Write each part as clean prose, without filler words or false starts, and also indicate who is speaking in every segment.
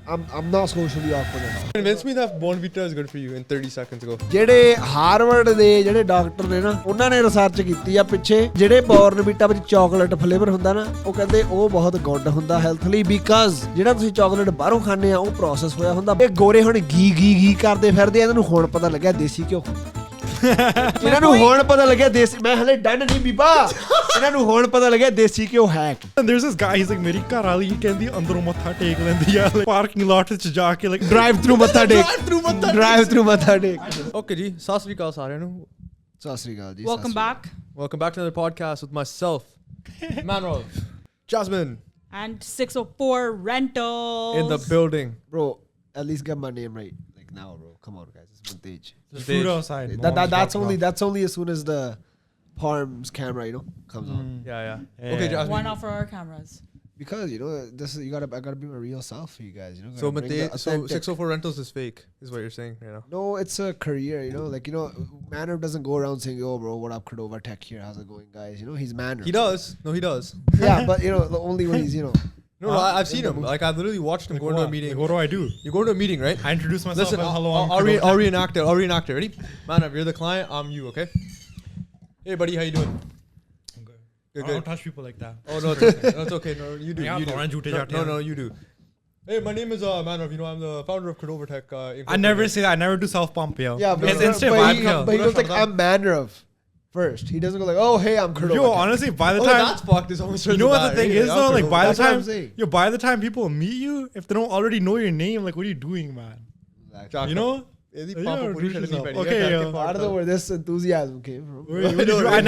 Speaker 1: I'm not socially awkward at all.
Speaker 2: Convince me that Bonvita is good for you in 30 seconds ago.
Speaker 1: ਜਿਹੜੇ Harvard ਦੇ ਜਿਹੜੇ doctor ਨੇ ਨਾ ਉਹਨਾਂ ਨੇ ਰਿਸਰਚ ਕੀਤੀ ਆ ਪਿੱਛੇ ਜਿਹੜੇ ਬੋਰਨਵੀਟਾ ਵਿੱਚ ਚਾਕਲੇਟ ਫਲੇਵਰ ਹੁੰਦਾ ਨਾ ਉਹ ਕਹਿੰਦੇ ਉਹ ਬਹੁਤ ਗੁੱਡ ਹੁੰਦਾ ਹੈਲਥ ਲਈ ਬਿਕਾਜ਼ ਜਿਹੜਾ ਤੁਸੀਂ ਚਾਕਲੇਟ ਬਾਹਰੋਂ ਖਾਂਦੇ ਆ ਉਹ ਪ੍ਰੋਸੈਸ ਹੋਇਆ ਹੁੰਦਾ ਇਹ ਗੋਰੇ ਹੁਣ ਗੀ ਕਰਦੇ ਫਿਰਦੇ ਆ ਇਹਨਾਂ ਨੂੰ ਹੁਣ ਪਤਾ ਲੱਗਿਆ ਦੇਸੀ ਘਿਓ ਇਹਨਾਂ ਨੂੰ ਹੁਣ ਪਤਾ ਲੱਗਿਆ ਦੇਸੀ ਮੈਂ ਹਲੇ ਡਨ ਨਹੀਂ ਬੀਬਾ ਇਹਨਾਂ ਨੂੰ ਹੁਣ ਪਤਾ ਲੱਗਿਆ ਦੇਸੀ ਘਿਓ ਹੈ
Speaker 3: And there's this guy he's like ਮੇਰੀ ਘਰ ਵਾਲੀ ਕਹਿੰਦੀ ਅੰਦਰੋਂ ਮੱਥਾ ਟੇਕ ਲੈਂਦੀ ਆ ਪਾਰਕਿੰਗ ਲਾਟ ਵਿੱਚ ਜਾ ਕੇ like
Speaker 1: drive-thru ਮੱਥਾ ਟੇਕ
Speaker 2: Okay ਜੀ ਸਤਿ ਸ੍ਰੀ ਅਕਾਲ ਸਾਰਿਆਂ ਨੂੰ
Speaker 1: ਸਤਿ ਸ੍ਰੀ ਅਕਾਲ ਜੀ
Speaker 4: Welcome back
Speaker 2: to another podcast with myself Manrov Jasmine
Speaker 4: and 604 Rentals
Speaker 2: in the building
Speaker 1: bro at least get my name right like now bro come on guys it's Mantej
Speaker 3: there's food outside
Speaker 1: that's only as soon as the Parm's camera comes on
Speaker 2: yeah. Okay Jasmine
Speaker 4: why not for our cameras
Speaker 1: because this is I gotta be my real self for you guys
Speaker 2: so Mantej so 604 Rentals is fake is what you're saying
Speaker 1: no it's a career like Manor doesn't go around saying yo bro what up Gurdwara tech here how's it going guys he's Manor
Speaker 2: he does
Speaker 1: yeah but the only when he's
Speaker 2: No, I've seen him. Like I've literally watched him go into a meeting.
Speaker 3: Like, what do I do?
Speaker 2: You go into a meeting, right?
Speaker 3: I introduce myself.
Speaker 2: Listen,
Speaker 3: hello.
Speaker 2: I'll reenact it. Ready? Man, if you're the client, I'm you. Okay? Hey, buddy, how you doing?
Speaker 3: I'm good.
Speaker 2: Good.
Speaker 3: I don't touch people like that.
Speaker 2: Oh no, it's okay. No, you do. No, you do. Hey, my name is Manrov. I'm the founder of Gurdwara Tech.
Speaker 3: I never say that. I never do self pump, yo.
Speaker 1: Yeah, but
Speaker 3: it's instant vibe kill.
Speaker 1: But he goes like I'm Manrov first. He doesn't go like, oh hey, I'm Gurdwara.
Speaker 3: Yo, honestly, by the time
Speaker 2: that's fucked. It's almost
Speaker 3: you know what the thing is though, like by the time people meet you, if they don't already know your name, like what are you doing, man?
Speaker 1: Exactly.
Speaker 3: You know?
Speaker 1: Okay, yo. I don't know where this enthusiasm came from.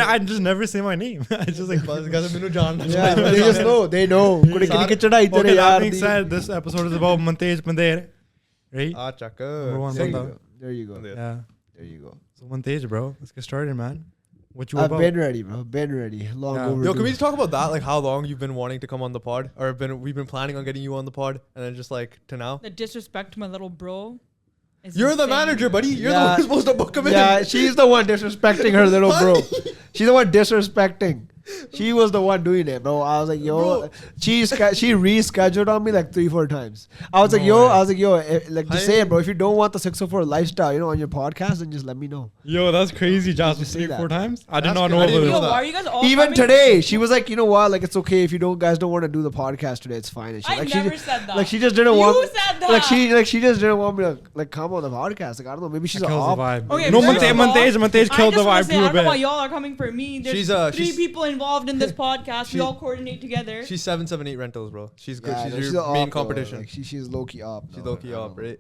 Speaker 3: I just never say my name. I just like
Speaker 1: yeah, they just know. They know.
Speaker 3: Okay, that being said, this episode is about Mantej Improv, right?
Speaker 1: There you go.
Speaker 3: Yeah.
Speaker 1: There you go.
Speaker 3: So Mantej, bro, let's get started, man. What you
Speaker 1: I've
Speaker 3: about?
Speaker 1: been ready, bro. Been ready. Long overdue.
Speaker 2: Yo, can we just talk about that? Like how long you've been wanting to come on the pod, or we've been planning on getting you on the pod, and then just like to now.
Speaker 4: The disrespect to my little bro.
Speaker 2: You're the manager, buddy. You're the one who's supposed to book him in.
Speaker 1: Yeah, she's the one disrespecting her little bro. She's the one disrespecting. She was the one doing it, bro. I was like, yo, she rescheduled on me like 3-4 times. I was like, yo, like just say it, bro. If you don't want the 604 lifestyle, on your podcast, then just let me know.
Speaker 3: Yo, that's crazy, Jasmine. 3-4 times? I did not know about
Speaker 4: Yo, why are you guys all
Speaker 1: even today, she was like, you know what? Like, it's okay if you guys don't want to do the podcast today. It's fine. And she,
Speaker 4: I never said that.
Speaker 1: Like, she just didn't want.
Speaker 4: You said that.
Speaker 1: She just didn't want me to like come on the podcast. Like, I don't know. Maybe she's a
Speaker 3: the vibe.
Speaker 4: Okay,
Speaker 3: no, Mantej killed the vibe too a
Speaker 4: I don't know
Speaker 3: bit.
Speaker 4: why y'all are coming for me. There's three people involved in this podcast. We all coordinate together.
Speaker 2: She's 778 Rentals, bro. She's good.
Speaker 1: Yeah,
Speaker 2: she's your main competition.
Speaker 1: Like, she's low-key up.
Speaker 2: She's low-key up, right?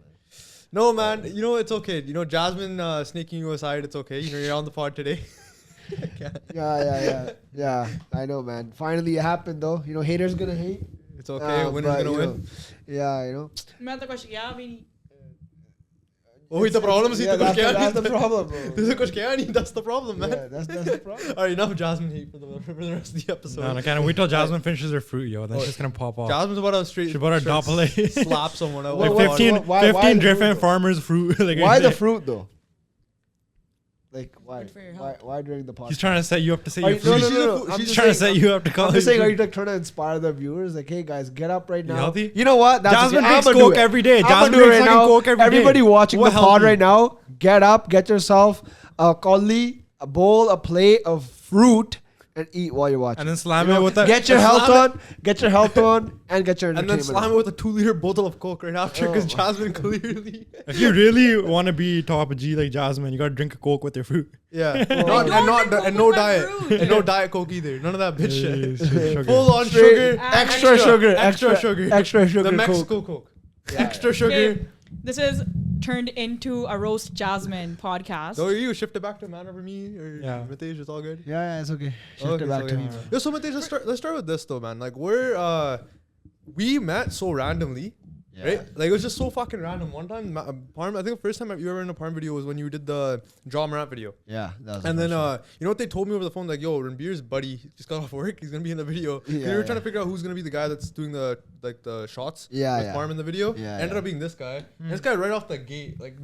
Speaker 2: No, man. It's okay. Jasmine sneaking you aside, it's okay. You're on the pod today.
Speaker 1: Yeah. I know, man. Finally, it happened, though. Haters gonna hate.
Speaker 2: It's okay. Winner's gonna win.
Speaker 4: Yeah,
Speaker 2: ਉਹੀ ਤਾਂ problem ਸੀ ਕੁਝ ਕਿਹਾ ਨਹੀਂ
Speaker 1: that's the problem, bro.
Speaker 2: ਤੁਸੀਂ ਕੁਝ ਕਿਹਾ ਨਹੀਂ that's the problem, man.
Speaker 1: Yeah, that's the problem.
Speaker 2: All right, enough Jasmine hate for the rest of the episode.
Speaker 3: No, can't wait till Jasmine finishes her fruit, yo. Then she's gonna pop off.
Speaker 2: Jasmine's about to
Speaker 3: She's about to double it.
Speaker 2: Slap someone out.
Speaker 3: Like 15 different farmers' fruit. Like
Speaker 1: why the fruit, though? Like, why?
Speaker 4: Good for your health.
Speaker 1: Why during the podcast?
Speaker 3: He's trying to set you up to say your
Speaker 1: No.
Speaker 3: fruit. She's trying to set you up to call.
Speaker 1: I'm just saying, are you like trying to inspire the viewers? Like, hey guys, get up right now.
Speaker 3: You healthy?
Speaker 1: You know what?
Speaker 3: Jasmine drinks Coke every day.
Speaker 1: Jasmine drinks fucking Coke every day. Everybody watching the pod right now, get up, get yourself a collie, a bowl, a plate of fruit, and eat while you're watching.
Speaker 3: And then slam it with that.
Speaker 1: Get your health on, and get your entertainment.
Speaker 2: And then slam it with a 2-liter bottle of Coke right after, because Jasmine clearly.
Speaker 3: If you really want to be top G like Jasmine, you gotta drink a Coke with your fruit.
Speaker 2: Yeah, and no diet, and no diet Coke either. None of that bitch shit. Full on sugar,
Speaker 1: extra sugar.
Speaker 2: The Mexico Coke. Extra sugar.
Speaker 4: This is turned into a roast Jasmine podcast.
Speaker 2: So you shift it back to man over me, or Mantej, it's all good.
Speaker 1: Yeah, it's okay. Shift it back to me.
Speaker 2: Yo, so Mantej, let's start with this though, man. Like we met so randomly. Yeah. Right? Like it was just so fucking random. One time, Parm, I think the first time you ever in a Parm video was when you did the Jaw Morant video.
Speaker 1: Yeah, that was.
Speaker 2: And then you know what they told me over the phone? Like, yo, Ranbir's buddy just got off work. He's gonna be in the video. We were trying to figure out who's gonna be the guy that's doing the shots. With Parm in the video. Ended up being this guy. And this guy right off the gate, like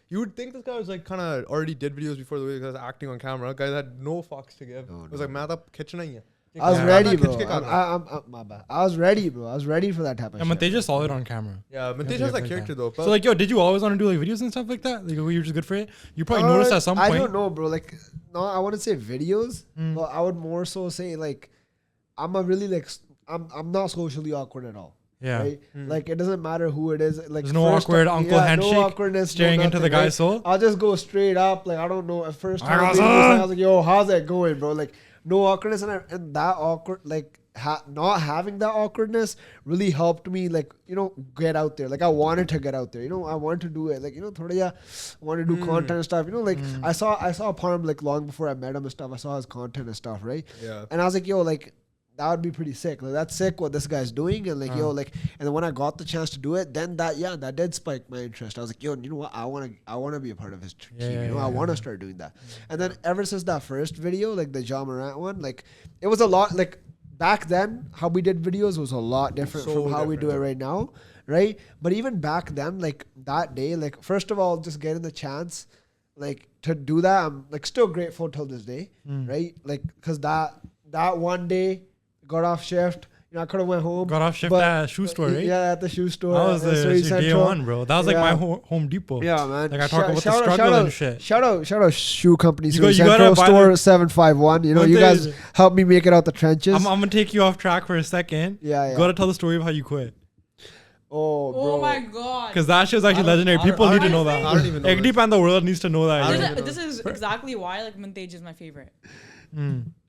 Speaker 2: you would think this guy was like kind of already did videos before the way he was acting on camera. Guy that had no fucks to give. It was like, "Math up kitchen hai."
Speaker 1: I was ready, bro. I'm my bad. I was ready, bro. I was ready for that type of shit.
Speaker 3: Mantej is solid on camera.
Speaker 2: Yeah, Mantej has that character though.
Speaker 3: So like, yo, did you always want to do like videos and stuff like that? Like, were you just good for it? You probably noticed at some point.
Speaker 1: I don't know, bro. Like, no, I wouldn't say videos, but I would more so say like, I'm not socially awkward at all.
Speaker 3: Yeah.
Speaker 1: Right? Like, it doesn't matter who it is. Like,
Speaker 3: there's no awkward uncle handshake.
Speaker 1: No awkwardness.
Speaker 3: Staring into the guy's soul.
Speaker 1: I'll just go straight up. Like, I don't know. At first time, I was like, yo, how's that going, bro? Like, no awkwardness, and that awkward, like, not having that awkwardness really helped me, like, you know, get out there. Like, I wanted to get out there, you know, I wanted to do it, like, you know, I wanted to do content and stuff, you know, like, I saw Parm, like, long before I met him and stuff. I saw his content and stuff, right? Yeah. And I was like, yo, like, that would be pretty sick. Like, that's sick what this guy's doing. And like, yo, like, and then when I got the chance to do it, then that did spike my interest. I was like, yo, you know what? I want to be a part of his team. You know, I want to start doing that. And then ever since that first video, like the Ja Morant one, like, it was a lot, like, back then, how we did videos was a lot different from how we do it right now, right? But even back then, like, that day, like, first of all, just getting the chance, like, to do that, I'm, like, still grateful till this day, right? Like, because that one day, got off shift. You know, I could have went home.
Speaker 3: Got off shift at a shoe store, right?
Speaker 1: Yeah, at the shoe store.
Speaker 3: That was
Speaker 1: Surrey
Speaker 3: day
Speaker 1: Central.
Speaker 3: one, bro. That was like my Home Depot.
Speaker 1: Yeah, man.
Speaker 3: Like, I talk about the struggle and shit.
Speaker 1: Shout out shoe company, Surrey Central, store 751. You know, you guys helped me make it out the trenches.
Speaker 3: I'm going to take you off track for a second.
Speaker 1: Yeah.
Speaker 3: You got to tell the story of how you quit.
Speaker 1: Oh, bro.
Speaker 4: Oh my god.
Speaker 3: Because that shit is actually legendary. People need to know that.
Speaker 2: I don't even know
Speaker 3: Deep and the world needs to know that.
Speaker 4: This is exactly why, like, Mantej is my favorite.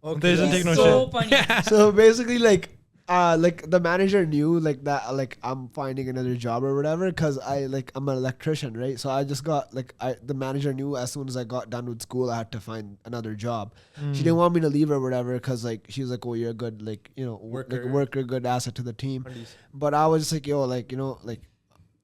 Speaker 3: Okay. They doesn't take no
Speaker 4: so
Speaker 3: shit.
Speaker 4: Funny.
Speaker 1: So basically, like the manager knew, like, that, like, I'm finding another job or whatever, because I'm an electrician, right? So I just got, like, the manager knew as soon as I got done with school, I had to find another job. She didn't want me to leave or whatever, because, like, she was like, oh, you're a good, like, you know, worker, good asset to the team. But I was just like, yo, like, you know, like,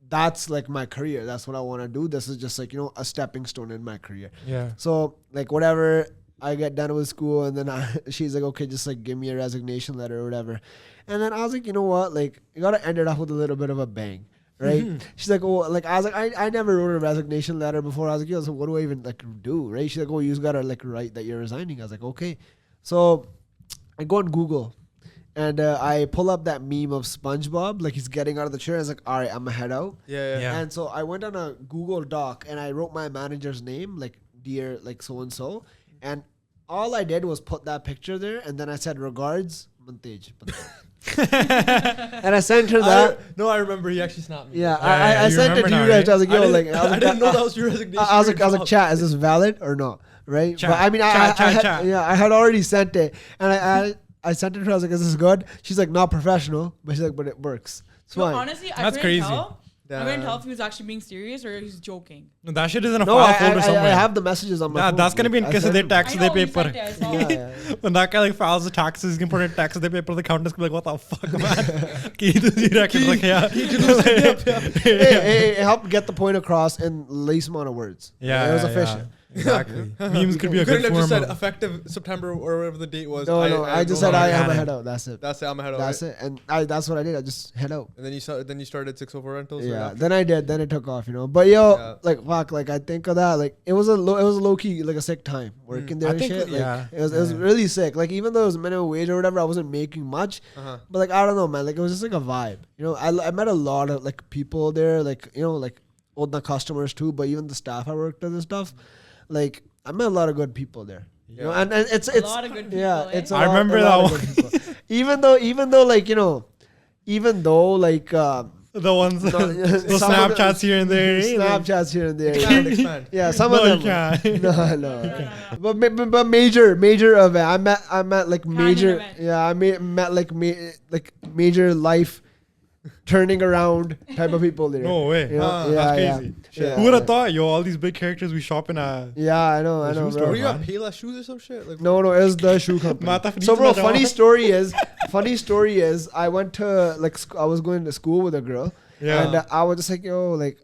Speaker 1: that's, like, my career. That's what I want to do. This is just, like, you know, a stepping stone in my career. Yeah. So, like, whatever, I get done with school, and then she's like, okay, just, like, give me a resignation letter or whatever. And then I was like, you know what? Like, you got to end it off with a little bit of a bang, right? She's like, oh, like, I was like, I never wrote a resignation letter before. I was like, yo, so what do I even, like, do, right? She's like, oh, you just got to, like, write that you're resigning. I was like, okay. So I go on Google, and I pull up that meme of SpongeBob, like, he's getting out of the chair. I was like, all right, I'm going to head out. Yeah. And so I went on a Google Doc, and I wrote my manager's name, like, dear, like, so-and-so. And all I did was put that picture there, and then I said, regards, Mantej. And I sent her that.
Speaker 2: I remember he actually snapped me.
Speaker 1: Yeah, I sent it to you guys. I was like, yo, like,
Speaker 2: I didn't know that was your resignation.
Speaker 1: I was like, chat, is this valid or not? Right?
Speaker 3: Chat,
Speaker 1: but I mean,
Speaker 3: chat.
Speaker 1: I had already sent it, and I sent it to her. I was like, is this good? She's like, not professional, but she's like, but it works. It's fine.
Speaker 4: Honestly, That's crazy. I couldn't tell if he was actually being serious or he's joking.
Speaker 3: No, that shit is in a file folder somewhere.
Speaker 1: I have the messages on my phone.
Speaker 3: That's going to be in case of their tax they paper.
Speaker 1: Yeah.
Speaker 3: When that guy, like, files the taxes, he's going to put in tax they paper. The accountant's going to be like, what the fuck, man?
Speaker 1: It helped get the point across in least amount of words.
Speaker 3: Yeah.
Speaker 1: It was efficient.
Speaker 3: Exactly. Memes could be a good form.
Speaker 2: You could have just said effective September or whatever the date was.
Speaker 1: No, I just said I'm a head out. That's it.
Speaker 2: That's it. I'm a head out.
Speaker 1: That's it. And that's what I did. I just head out.
Speaker 2: And then you started 604 Rentals.
Speaker 1: Yeah. Then I did. Then it took off. You know. But yo, like, fuck. Like, I think of that. Like, it was low key, like, a sick time working there and shit. Like, it was really sick. Like, even though it was minimum wage or whatever, I wasn't making much. But, like, I don't know, man. Like, it was just like a vibe. You know. I met a lot of, like, people there. Like, you know, like, all the customers too. But even the staff I worked with and stuff. Like, I met a lot of good people there. You know, and it's
Speaker 4: a lot of good people.
Speaker 1: Yeah, it's
Speaker 3: I remember that one.
Speaker 1: even though like, you know, like
Speaker 3: the ones the Snapchats here and there.
Speaker 1: Snapchats here and there.
Speaker 2: Expand.
Speaker 1: Yeah, some of them. No. But major event. I met like major. Yeah, I met like major life turning around type of people there.
Speaker 3: No way.
Speaker 1: You know?
Speaker 3: That's crazy.
Speaker 1: Yeah.
Speaker 3: Who would have thought, yo, all these big characters we shop in a...
Speaker 1: Yeah, I know.
Speaker 2: Were you at Payless Shoes or some shit? Like,
Speaker 1: no, it was the shoe company. So, bro, funny story is, I went to, like, I was going to school with a girl. Yeah. And I was just like, yo, like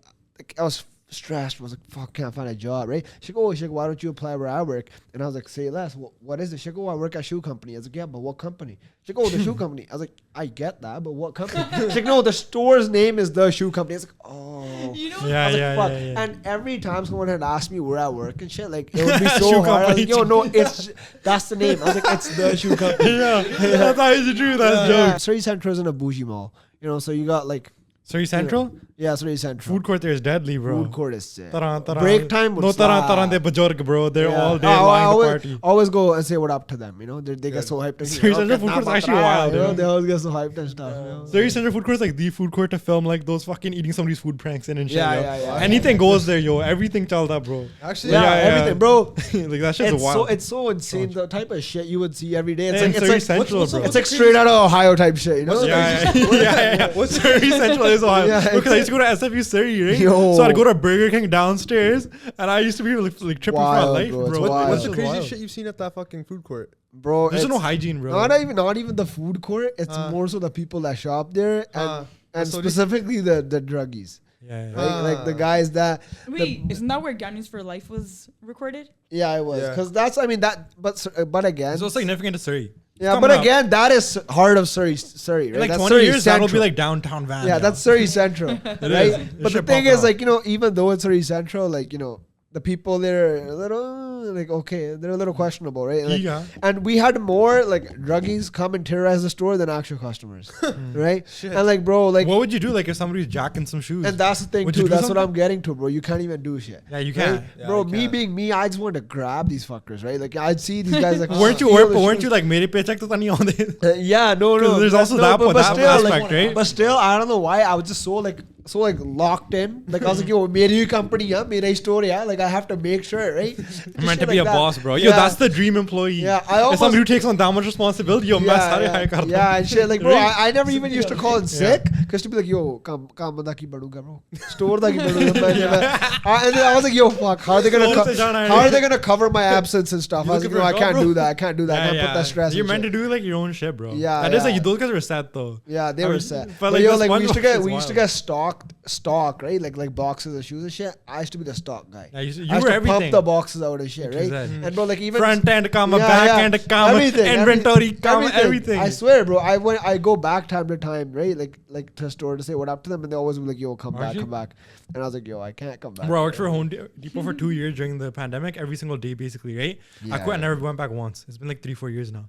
Speaker 1: I was stressed. I was like, fuck, can't find a job, right? She go, why don't you apply where I work? And I was like, say less. What is it? She go, I work at shoe company. I was like, yeah, but what company? She go, the shoe company. I was like, I get that, but what company? She's like, no, the store's name is the shoe company. I was like, oh.
Speaker 4: You know?
Speaker 1: I was like, fuck.
Speaker 3: Yeah.
Speaker 1: And every time someone had asked me where I work and shit, like, it would be so hard. I was like, yo, no, that's the name. I was like, it's the shoe company.
Speaker 3: That's how you do that joke.
Speaker 1: Surrey Central isn't a bougie mall, you know, so you got like,
Speaker 3: Surrey Central?
Speaker 1: yeah, Surrey Central.
Speaker 3: Food court there is deadly, bro.
Speaker 1: Food court is sick.
Speaker 3: Taran.
Speaker 1: Break time would
Speaker 3: Taran de bajorg, bro. They're all day
Speaker 1: I
Speaker 3: lying to
Speaker 1: always,
Speaker 3: party.
Speaker 1: always go and say what up to them, you know. They get so hyped.
Speaker 3: Surrey Central food court is actually wild,
Speaker 1: you know?
Speaker 3: yeah.
Speaker 1: They always get so hyped and stuff. You know?
Speaker 3: Surrey Central food court is like the food court to film like those fucking eating somebody's food pranks in and shit.
Speaker 1: Yeah.
Speaker 3: Anything goes there, yo. Everything chalda, bro.
Speaker 2: Actually,
Speaker 1: Yeah, everything, bro.
Speaker 3: Like that shit's wild.
Speaker 1: It's so insane the type of shit you would see every day.
Speaker 3: And Surrey Central, bro.
Speaker 1: It's like straight out of Ohio type shit, you know.
Speaker 3: Yeah. What's Surrey Central is Ohio?
Speaker 1: Yeah,
Speaker 3: Because I used to go to SFU Surrey, right?
Speaker 1: Yo.
Speaker 3: So I'd go to Burger King downstairs, and I used to be like tripping for my
Speaker 1: Wild,
Speaker 3: life,
Speaker 1: bro. It's
Speaker 3: bro.
Speaker 1: wild.
Speaker 2: What's the
Speaker 3: It's
Speaker 2: craziest
Speaker 3: wild.
Speaker 2: shit you've seen at that fucking food court?
Speaker 1: Bro,
Speaker 3: There's
Speaker 1: it's
Speaker 3: no hygiene, bro.
Speaker 1: not even the food court. It's more so the people that shop there and
Speaker 2: so
Speaker 1: specifically the druggies.
Speaker 3: Yeah.
Speaker 1: Like the guys that
Speaker 4: Wait, isn't that where Gangnams for Life was recorded?
Speaker 1: yeah, it was
Speaker 2: Yeah.
Speaker 1: because that's but again
Speaker 3: It's so significant to Surrey.
Speaker 1: yeah,
Speaker 3: Coming
Speaker 1: but
Speaker 3: up.
Speaker 1: again that is heart of Surrey, right?
Speaker 3: In like
Speaker 1: That's
Speaker 3: 20
Speaker 1: Surrey
Speaker 3: years, that'll be
Speaker 1: Central.
Speaker 3: like downtown van.
Speaker 1: Yeah, that's Surrey Central,
Speaker 3: is.
Speaker 1: right?
Speaker 3: It
Speaker 1: But the
Speaker 3: should
Speaker 1: thing
Speaker 3: pop
Speaker 1: is,
Speaker 3: out.
Speaker 1: like, you know, even though it's Surrey Central, like, you know, the people there are a little like okay, they're a little questionable, right? Like,
Speaker 3: Yeah.
Speaker 1: and we had more like druggies come and terrorize the store than actual customers, right?
Speaker 2: Shit.
Speaker 1: And like, bro, like,
Speaker 3: What would you do like if somebody's jacking some shoes?
Speaker 1: and that's the thing
Speaker 3: Would you
Speaker 1: too.
Speaker 3: do
Speaker 1: That's what
Speaker 3: something?
Speaker 1: I'm getting to, bro. You can't even do shit.
Speaker 3: Yeah, you
Speaker 1: Right?
Speaker 3: can.
Speaker 2: Yeah,
Speaker 1: Bro,
Speaker 2: you
Speaker 1: me
Speaker 2: can.
Speaker 1: being me, I just wanted to grab these fuckers, right? Like I'd see these guys like
Speaker 3: Weren't you
Speaker 1: steal the
Speaker 3: weren't
Speaker 1: shoes.
Speaker 3: you like mere paycheck to tani on it?
Speaker 1: Yeah, no.
Speaker 3: There's also
Speaker 1: no,
Speaker 3: that
Speaker 1: but
Speaker 3: that
Speaker 1: still,
Speaker 3: aspect,
Speaker 1: like,
Speaker 3: right?
Speaker 1: But still, I don't know why I was just so locked in. Like I was like, yo, meri company, hai, mera store, yeah. Like I have to make sure, right?
Speaker 3: I'm meant to be
Speaker 1: like
Speaker 3: a
Speaker 1: that.
Speaker 3: boss, bro. Yo,
Speaker 1: Yeah.
Speaker 3: that's the dream employee.
Speaker 1: Yeah, I
Speaker 3: As
Speaker 1: almost-
Speaker 3: somebody who takes on that much responsibility, yo, main sare hire karta hu.
Speaker 1: Yeah, and shit. Like, bro,
Speaker 3: Right?
Speaker 1: I never even used to call in sick because to be like, yo, kaam banda ki badunga, bro. Store da ki badunga. And then I was like, yo, fuck, how are they
Speaker 3: Store se jana hai.
Speaker 1: gonna cover my absence and stuff? I was like, no, I can't do that. I can't do that. I can't put that stress.
Speaker 3: You're
Speaker 1: and
Speaker 3: meant
Speaker 1: shit.
Speaker 3: to do like your own shit, bro.
Speaker 1: Yeah,
Speaker 3: That is
Speaker 1: yeah.
Speaker 3: like those guys were sad though.
Speaker 1: Yeah, they
Speaker 3: I
Speaker 1: were
Speaker 3: mean,
Speaker 1: set.
Speaker 3: but,
Speaker 1: But
Speaker 3: like,
Speaker 1: yo,
Speaker 3: the
Speaker 1: like we used to
Speaker 3: SpongeBob
Speaker 1: get
Speaker 3: shit's
Speaker 1: stock, right? Like boxes of shoes and shit. I used to be the stock guy.
Speaker 3: Yeah, you
Speaker 1: I used
Speaker 3: were
Speaker 1: to pump
Speaker 3: everything.
Speaker 1: the boxes out and shit, right?
Speaker 3: Exactly.
Speaker 1: And bro, like even
Speaker 3: Front end comma,
Speaker 1: Yeah,
Speaker 3: back
Speaker 1: yeah.
Speaker 3: end comma, inventory comma, everything.
Speaker 1: I swear, bro. I go back time to time, right? Like to store to say what up to them, and they always be like, "Yo, come back." And I was like, "Yo, I can't come back."
Speaker 3: Bro, I worked for Home Depot for 2 years during the pandemic, every single day basically, right? I quit and never went back once. It's been like 3-4 years now.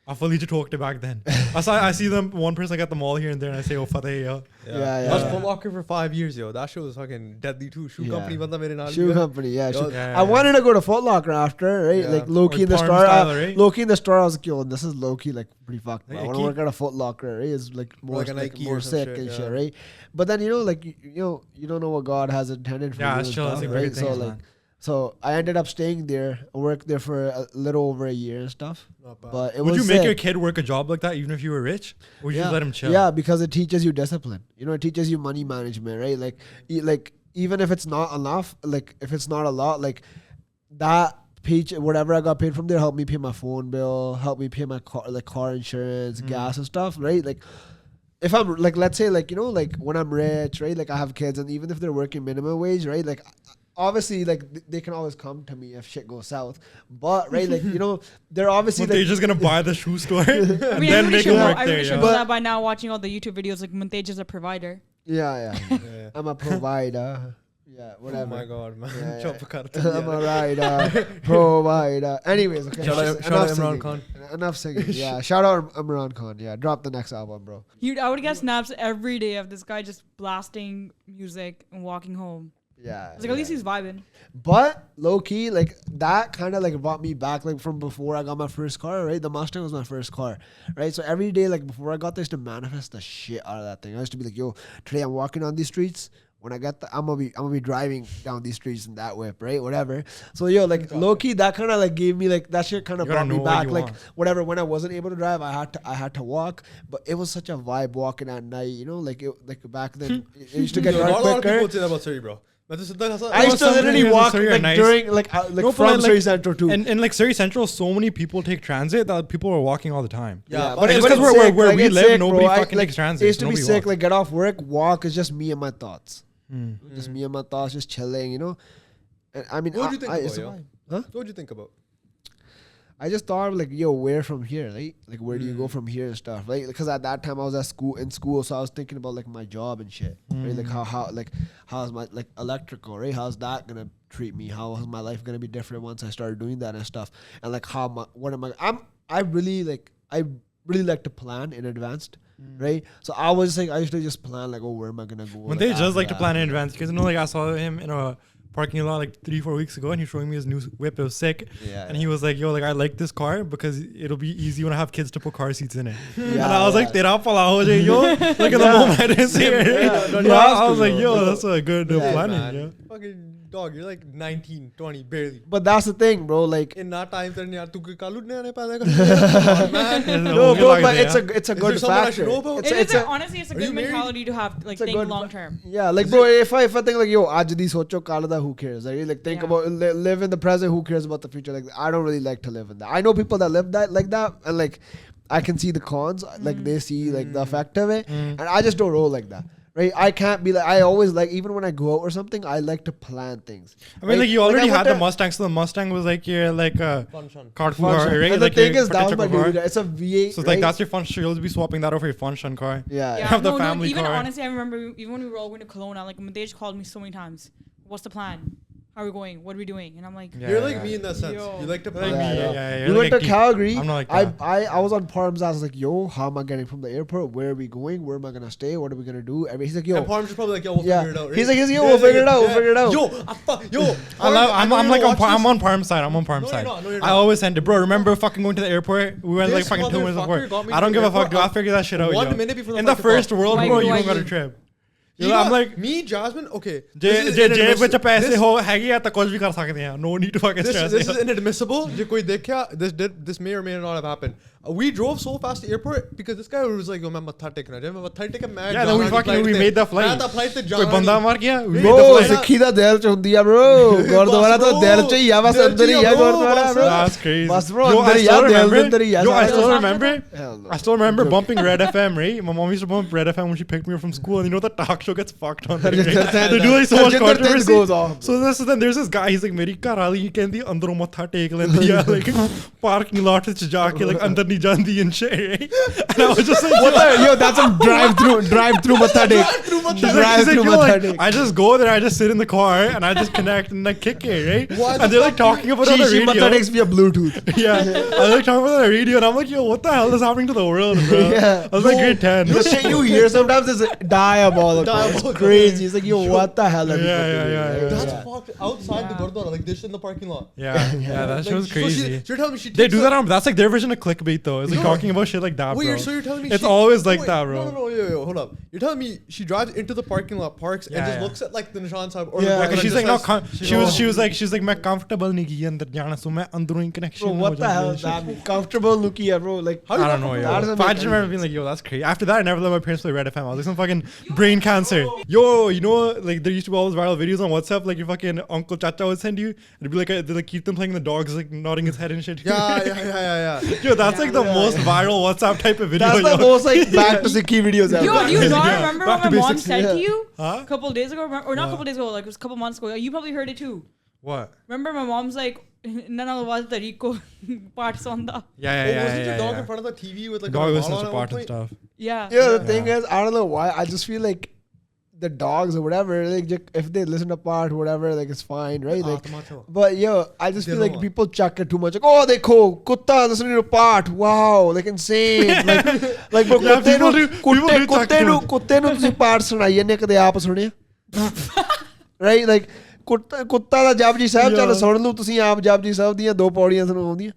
Speaker 3: I fully just talked it back then. I see them one person like at the mall here and there, and I say, "Oh, fateh, yo."
Speaker 1: Yeah.
Speaker 2: I was Foot Locker for 5 years, yo. That shit was fucking deadly too. Shoe company, banda mere naal
Speaker 1: Shoe
Speaker 2: bhi hai.
Speaker 1: company, yeah.
Speaker 2: Yo,
Speaker 3: yeah,
Speaker 1: I wanted to go to Foot Locker after, right?
Speaker 2: Yeah.
Speaker 1: Like low key in the
Speaker 3: Like
Speaker 1: store.
Speaker 3: porn style, right?
Speaker 1: Low key in the store, I was like, "Yo, this is low key like pretty fucked."
Speaker 3: Like
Speaker 1: I
Speaker 3: a
Speaker 1: want to
Speaker 3: key-
Speaker 1: work at a Foot Locker, right? It's like more
Speaker 2: like a Nike
Speaker 1: more
Speaker 2: or some
Speaker 1: sick
Speaker 2: shit,
Speaker 1: and
Speaker 2: yeah.
Speaker 1: shit, right? But then you know, like you don't know what God has intended for
Speaker 3: Yeah,
Speaker 1: you.
Speaker 3: it's
Speaker 1: and
Speaker 3: chill. That's
Speaker 1: stuff,
Speaker 3: like
Speaker 1: right?
Speaker 3: bigger
Speaker 1: So
Speaker 3: things,
Speaker 1: like.
Speaker 3: man.
Speaker 1: So I ended up staying there. I worked there for a little over a year and stuff.
Speaker 2: Not bad.
Speaker 1: But it
Speaker 3: Would
Speaker 1: was
Speaker 3: you make
Speaker 1: sick.
Speaker 3: your kid work a job like that even if you were rich? Or would you just let him chill?
Speaker 1: Yeah, because it teaches you discipline. You know, it teaches you money management, right? Like, even if it's not enough, like if it's not a lot, like that whatever I got paid from there helped me pay my phone bill, helped me pay my car insurance, gas and stuff, right? Like, if I'm like, let's say, like, you know, like when I'm rich, right? Like I have kids, and even if they're working minimum wage, right? Like, obviously, like they can always come to me if shit goes south. But right, like, you know, they're obviously
Speaker 3: They're
Speaker 1: like,
Speaker 3: just gonna buy the shoe store and
Speaker 4: I mean,
Speaker 3: then
Speaker 4: everybody
Speaker 3: make
Speaker 4: should
Speaker 3: him
Speaker 4: know.
Speaker 3: work there.
Speaker 4: Everybody should
Speaker 3: Yeah.
Speaker 4: know that by now, watching all the YouTube videos. Like Mantej is a provider.
Speaker 1: yeah.
Speaker 2: Yeah.
Speaker 1: I'm a provider. Yeah,
Speaker 2: Oh
Speaker 1: whatever.
Speaker 2: my god, man.
Speaker 1: Yeah,
Speaker 2: Chop
Speaker 1: yeah.
Speaker 2: karta
Speaker 1: I'm
Speaker 2: diya.
Speaker 1: a rider, provider. Anyways, okay.
Speaker 2: Shout out
Speaker 1: enough
Speaker 2: Imran
Speaker 1: singing.
Speaker 2: Khan.
Speaker 1: Enough singing. Yeah, shout out Imran Khan. Yeah, drop the next album, bro.
Speaker 4: I would get snaps every day of this guy just blasting music and walking home.
Speaker 1: Yeah.
Speaker 4: I was like, at least he's vibing.
Speaker 1: But low key, like that kind of like brought me back like from before I got my first car, right? The Mustang was my first car, right? So every day, like before I got this, to manifest the shit out of that thing. I used to be like, yo, today I'm walking on these streets. When I get I'm gonna be driving down these streets in that whip, right? Whatever. So yo, like low key, that kind of like gave me like that shit kind of
Speaker 3: You gotta
Speaker 1: brought me
Speaker 3: know what
Speaker 1: back.
Speaker 3: you
Speaker 1: Like
Speaker 3: want.
Speaker 1: whatever. When I wasn't able to drive, I had to walk. But it was such a vibe walking at night, you know. Like back then, it used to get
Speaker 2: Yo,
Speaker 1: dark
Speaker 2: not a lot of
Speaker 1: quicker.
Speaker 2: people say that about Surrey, bro.
Speaker 1: I used to
Speaker 3: some
Speaker 1: literally
Speaker 3: areas of
Speaker 1: walk
Speaker 3: Surrey are
Speaker 1: like
Speaker 3: nice.
Speaker 1: during like
Speaker 3: No,
Speaker 1: from
Speaker 3: but, like,
Speaker 1: Surrey Central too.
Speaker 3: And like Surrey Central, so many people take transit that people are walking all the time.
Speaker 2: Yeah,
Speaker 3: but
Speaker 2: it's
Speaker 3: just because
Speaker 1: it's sick,
Speaker 3: where
Speaker 1: like,
Speaker 3: we
Speaker 1: it's
Speaker 3: live,
Speaker 1: sick,
Speaker 3: nobody
Speaker 1: bro.
Speaker 3: fucking
Speaker 1: like,
Speaker 3: takes transit.
Speaker 1: It used to be
Speaker 3: Nobody
Speaker 1: sick.
Speaker 3: walks.
Speaker 1: Like get off work, walk is just me and my thoughts. Just me and my thoughts, just chilling, you know. And I mean,
Speaker 2: What would you think
Speaker 1: I,
Speaker 2: about,
Speaker 1: it's a
Speaker 2: yo?
Speaker 1: vibe. Huh?
Speaker 2: What would you think about?
Speaker 1: I just thought like, yo, where from here, right? Like, where do you go from here and stuff, right? Because at that time I was in school, so I was thinking about like my job and shit, right? Like how's my like electrical, right? How's that gonna treat me? How is my life gonna be different once I started doing that and stuff? And like I really like to plan in advance, right? So I was like, I used to just plan like, oh, where am I gonna go?
Speaker 3: When they just like to plan in advance, because you know, like I saw him in a parking lot like 3-4 weeks ago, and he was showing me his new whip. It was sick. And he was like, yo, like I like this car because it'll be easy when I have kids to put car seats in it. And I was like, tera pala ho jaye, yo. Like at the moment I didn't see it. I was like, yo, that's a good planning. Yeah.
Speaker 2: Fucking dog, you're like 19, 20, barely.
Speaker 1: But that's the thing, bro. Like
Speaker 2: in that time, no,
Speaker 1: bro, but it's a good factor.
Speaker 4: Honestly, it's a good mentality to have, like, think long term.
Speaker 1: Yeah, like bro, if I think like, yo, aaj di socho kal da, who cares? Like think about live in the present. Who cares about the future? Like I don't really like to live in that. I know people that live that like that, and like I can see the cons. Like they see like the effect of it, and I just don't roll like that. Right, I can't be like, I always like, even when I go out or something, I like to plan things.
Speaker 3: I mean, like you already had the Mustang, so the Mustang was like your like car car, right?
Speaker 1: And
Speaker 3: like
Speaker 1: the thing is, that was my dude. It's a V8.
Speaker 3: So right? Like that's your fun. You'll be swapping that over your fun shun car.
Speaker 1: Yeah,
Speaker 4: yeah.
Speaker 3: Have the family
Speaker 4: even
Speaker 3: car.
Speaker 4: Honestly, I remember even when we were all going to Kelowna, like Mantej called me so many times. What's the plan? How are we going? What are we doing? And I'm like,
Speaker 2: you're like me in that sense. Yo. You like to plan.
Speaker 1: We went to Calgary.
Speaker 3: I'm not like that.
Speaker 1: I was on Parms. I was like, yo, how am I getting from the airport? Where are we going? Where am I gonna stay? What are we gonna do? He's like, yo.
Speaker 2: And Parms is probably like, yo, we'll figure it out. Right?
Speaker 1: He's like, yo, we'll figure it out. We'll figure it out.
Speaker 2: Yo,
Speaker 3: I'm on Parms side. I'm on Parms side. I always send it, bro. Remember fucking going to the airport? We went like fucking 2 minutes before. I don't give a fuck. Do I figure that shit out?
Speaker 2: 1 minute before
Speaker 3: in the first world, bro, you don't got a trip. I'm like
Speaker 2: me, Jasmine. Okay,
Speaker 3: जेब में पैसे हो हैगी या तो कुछ भी कर सकते हैं. No need to fucking stress.
Speaker 2: This is inadmissible. जो कोई देखा, this may or may not have happened. We drove so fast to the airport because this guy was like, "Yo, मैं मत्था टेकना है, मैं मत्था टेक मैं."
Speaker 3: Yeah, then we made the flight. कोई बंदा मार गया.
Speaker 1: Bro, सिक्खी दा दिल च हुंदी है bro. गुरुद्वारा तो दिल च ही है, बस अंदर ही है गुरुद्वारा bro.
Speaker 3: That's crazy.
Speaker 1: बस bro अंदर ही है, दिल के अंदर ही है.
Speaker 3: Yo, I still remember bumping Red FM, right? My mom used to bump Red FM when she picked me up from school, and you know the talk show gets fucked on there. They do like so much controversy.
Speaker 1: Goes off.
Speaker 3: So then there's this guy, he's like, "Meri ghar wali कहती अंदरों मत्था take लेंदी है, like parking lot च जाके like अंदर नहीं जाती and shit." Right? And I was just like,
Speaker 1: what the, yo, that's a drive-through matha tek.
Speaker 3: Drive-through matha tek. I just go there, I just sit in the car, and I just connect and like kick it, right? And they're like talking about it on the radio.
Speaker 1: Matha tekes via Bluetooth.
Speaker 3: Yeah, I like talking about it on the radio, and I'm like, yo, what the hell is happening to the world, bro?
Speaker 1: Yeah.
Speaker 3: I was like grade 10.
Speaker 1: The shit you hear sometimes is diabolical. It's crazy. It's like, yo, what the hell are you
Speaker 3: doing?
Speaker 2: That's fucked outside the Gurdwara, like this in the parking lot.
Speaker 3: Yeah, that shit was crazy.
Speaker 2: So you're telling me
Speaker 3: they do that on, that's like their version of clickbait though. It's like talking about shit like that, bro.
Speaker 2: So you're telling me
Speaker 3: it's always like that, bro.
Speaker 2: No, yo, hold up. You're telling me she drives into the parking lot, parks, and just looks at like the Nishan side, or
Speaker 3: like she's like, no, she was like, मैं comfortable नहीं की अंदर जाना, so मैं अंदरों ही connection.
Speaker 1: Bro, what the hell is that? Comfortable looky, bro. Like
Speaker 3: I don't know, yo. But I just remember being like, yo, that's crazy. After that, I never let my parents play Red FM. I was like some fucking brain cancer. Yo, you know, like there used to be all those viral videos on WhatsApp, like your fucking uncle Chacha would send you. It'd be like they like keep them playing the dogs, like nodding his head and shit.
Speaker 2: Yeah.
Speaker 3: Yo, that's like the most viral WhatsApp type of video.
Speaker 1: That's the most like back to Sikhi videos ever.
Speaker 4: Yo, do you not remember what my mom said to you
Speaker 3: a
Speaker 4: couple days ago, or not a couple days ago, like it was a couple months ago? You probably heard it too.
Speaker 3: What?
Speaker 4: Remember my mom's like, "Nana was the Rico parts on the."
Speaker 3: Yeah.
Speaker 2: Wasn't your dog in front of the TV with like
Speaker 3: dog
Speaker 2: a
Speaker 3: listens to
Speaker 2: on
Speaker 3: part and stuff?
Speaker 4: Yeah.
Speaker 1: The thing is, I don't know why. I just feel like the dogs or whatever, like if they listen to part, whatever, like it's fine, right? Like, but yo, I just feel like people chuck it too much. Like, oh, they cool, kutta listening to part. Wow, like insane. like bro, kutte nu ਤੁਸੀਂ part ਸੁਣਾਈਏ ਨੇ ਕਦੇ ਆਪ ਸੁਣਿਆ? Right? Like ਕੁੱਤਾ ਦਾ ਜਪਜੀ ਸਾਹਿਬ ਚੱਲ ਸੁਣ ਲਓ ਤੁਸੀਂ ਆਪ ਜਪਜੀ ਸਾਹਿਬ ਦੀਆਂ 2 ਪੌੜੀਆਂ ਤੁਹਾਨੂੰ ਆਉਂਦੀਆਂ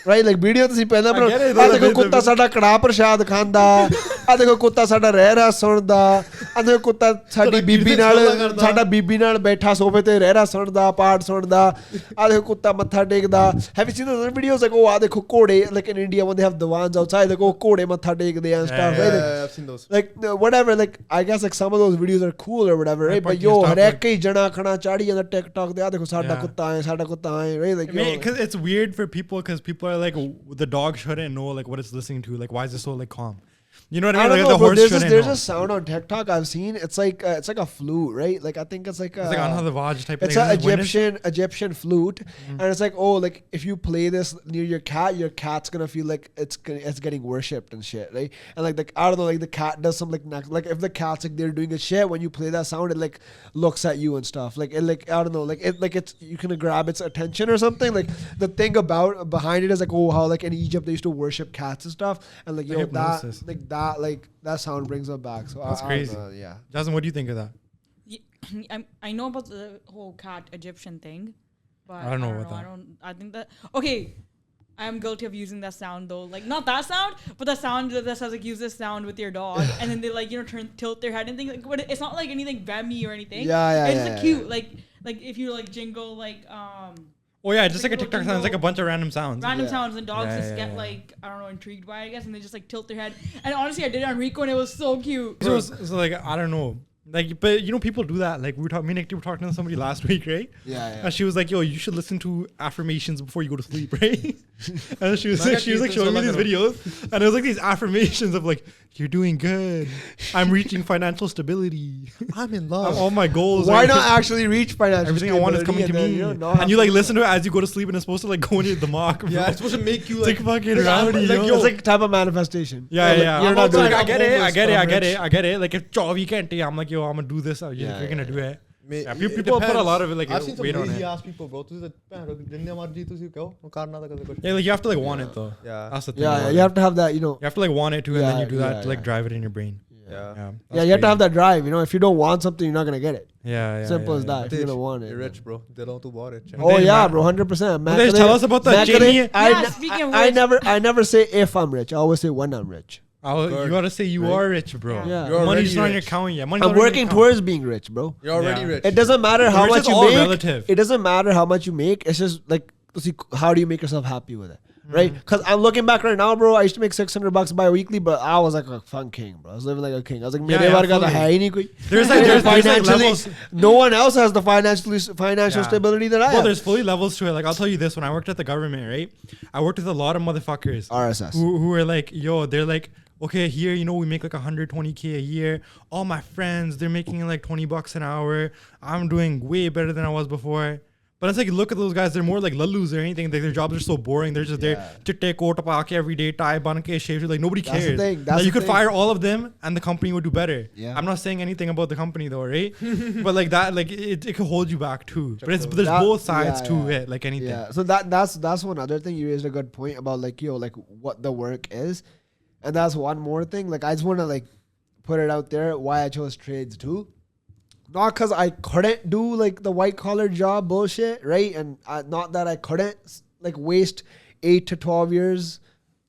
Speaker 1: ਰਾਈਟ ਲਾਈਕ ਵੀਡੀਓ ਤੁਸੀਂ ਪਹਿਲਾਂ ਆ ਦੇਖੋ ਕੁੱਤਾ ਸਾਡਾ ਕੜਾਹ ਪ੍ਰਸ਼ਾਦ ਖਾਂਦਾ ਆ ਦੇਖੋ ਕੁੱਤਾ ਸਾਡਾ ਰਹਿ ਰਹਾ ਸੁਣਦਾ ਆ ਦੇਖੋ ਕੁੱਤਾ ਸਾਡੀ ਬੀਬੀ ਨਾਲ ਬੈਠਾ ਸੋਫੇ ਤੇ ਰਹਿ ਰਹਾ ਸੁਣਦਾ ਪਾਠ ਸੁਣਦਾ ਆ ਦੇਖੋ ਕੁੱਤਾ ਮੱਥਾ ਟੇਕਦਾ have you seen those videos like ਉਹ ਆ ਦੇਖੋ ਘੋੜੇ like in India when they have diwans outside like ਉਹ ਘੋੜੇ ਮੱਥਾ ਟੇਕਦੇ ਆ stuff right
Speaker 2: I've seen those
Speaker 1: like whatever like I guess like some of those videos are cool or whatever right but yo ਹਰੇਕ ਹੀ ਜਣਾ ਖਣਾ ਚਾੜੀ ਜਾਂਦਾ TikTok ਤੇ ਆ ਦੇਖੋ ਸਾਡਾ ਕੁੱਤਾ ਹੈ right like
Speaker 3: because it's weird for people because people are like the dog shouldn't know like what it's listening to like why is it so like calm You know what
Speaker 1: I
Speaker 3: I mean?
Speaker 1: don't
Speaker 3: Like
Speaker 1: know,
Speaker 3: the
Speaker 1: bro.
Speaker 3: horse
Speaker 1: There's
Speaker 3: shouldn't.
Speaker 1: a sound on TikTok I've seen. It's like a flute, right? Like I think it's like
Speaker 3: It's like another Vaj type.
Speaker 1: it's
Speaker 3: thing.
Speaker 1: an Egyptian flute, and it's like, oh, like if you play this near your cat's gonna feel like it's getting worshipped and shit, right? And like I don't know, like the cat does some like if the cat's like they're doing a shit, when you play that sound, it like looks at you and stuff. Like it like I don't know, like it's you can grab its attention or something. Like the thing behind it is like, oh, how like in Egypt they used to worship cats and stuff, and like that sound brings them back. So
Speaker 3: that's crazy.
Speaker 1: Yeah.
Speaker 3: Jasmine, what do you think of that?
Speaker 4: I know about the whole cat Egyptian thing, but
Speaker 3: I don't know about that.
Speaker 4: I think that okay. I am guilty of using that sound though, like not that sound, but the sound that says like use this sound with your dog, and then they like tilt their head and things like. But it's not like anything vemmy or anything. It's like cute, like if you like jingle like
Speaker 3: Oh yeah, just like a TikTok sound. It's like a bunch of random sounds.
Speaker 4: Sounds, and dogs just get like I don't know, intrigued by it, I guess, and they just like tilt their head. And honestly, I did it on Rico, and it was so cute.
Speaker 3: So like I don't know. Like, but you know, people do that. Like, me and Nick were talking to somebody last week, right?
Speaker 1: Yeah.
Speaker 3: And she was like, "Yo, you should listen to affirmations before you go to sleep, right?" And she was like showing me these videos, and it was like these affirmations of like, "You're doing good. I'm reaching financial stability.
Speaker 2: I'm in love.
Speaker 3: All my goals.
Speaker 1: Why not actually reach financial
Speaker 3: Everything I want is coming to me." And you like listen to it as you go to sleep, and it's supposed to like go into the mock.
Speaker 2: Yeah, it's supposed to make you
Speaker 3: like fucking rowdy.
Speaker 1: Like it's like type of manifestation.
Speaker 3: Yeah.
Speaker 1: You're not doing
Speaker 3: I get it. Like if 24 can't, I'm like, yo, I'm gonna do this. You're gonna do it. Yeah, people put a lot of it like
Speaker 2: I've seen some
Speaker 3: weight on
Speaker 2: lazy
Speaker 3: it.
Speaker 2: ass people, bro.
Speaker 3: Yeah, like you have to like want it though.
Speaker 2: Yeah.
Speaker 3: That's the thing.
Speaker 1: Yeah, you have to have that,
Speaker 3: You have to like want it too, and then you do that to like drive it in your brain.
Speaker 2: Yeah.
Speaker 1: Yeah, you have to have that drive. You know, if you don't want something, you're not gonna get it.
Speaker 3: Yeah.
Speaker 1: Simple as that. If you don't want it,
Speaker 2: you're rich, bro. They don't do rich.
Speaker 1: Oh yeah, bro, 100%.
Speaker 3: Mantej, tell us about the Jamie.
Speaker 1: I never say if I'm rich. I always say when I'm rich.
Speaker 3: You gotta say you are rich, bro.
Speaker 1: Yeah.
Speaker 3: Money's not on your account yet.
Speaker 1: I'm working towards being rich, bro.
Speaker 2: You're already rich.
Speaker 1: It doesn't matter how much you make.
Speaker 3: Relative.
Speaker 1: It doesn't matter how much you make. It's just like, see, how do you make yourself happy with it, right? Because I'm looking back right now, bro. I used to make $600 bi-weekly, but I was like a fun king, bro. I was living like a king. I was like,
Speaker 3: there's financially.
Speaker 1: No one else has the financial stability that I have.
Speaker 3: Well, there's fully levels to it. Like I'll tell you this: when I worked at the government, right, I worked with a lot of motherfuckers.
Speaker 1: RSS.
Speaker 3: Who were like, yo, they're like, okay, here, you know, we make like 120K a year. All my friends, they're making like $20 an hour. I'm doing way better than I was before. But it's like, look at those guys. They're more like lallus or anything. Like, their jobs are so boring. They're just there to take coat paake every day, tie banke, shave. Like nobody cares.
Speaker 1: That's the thing.
Speaker 3: Like, you could fire all of them and the company would do better.
Speaker 1: Yeah.
Speaker 3: I'm not saying anything about the company though, right? But like that, like it could hold you back too. But there's both sides to it, like anything.
Speaker 1: Yeah. So that's one other thing. You raised a good point about like, yo, like what the work is. And that's one more thing. Like, I just want to like put it out there why I chose trades too. Not because I couldn't do like the white collar job bullshit, right? And not that I couldn't like waste 8 to 12 years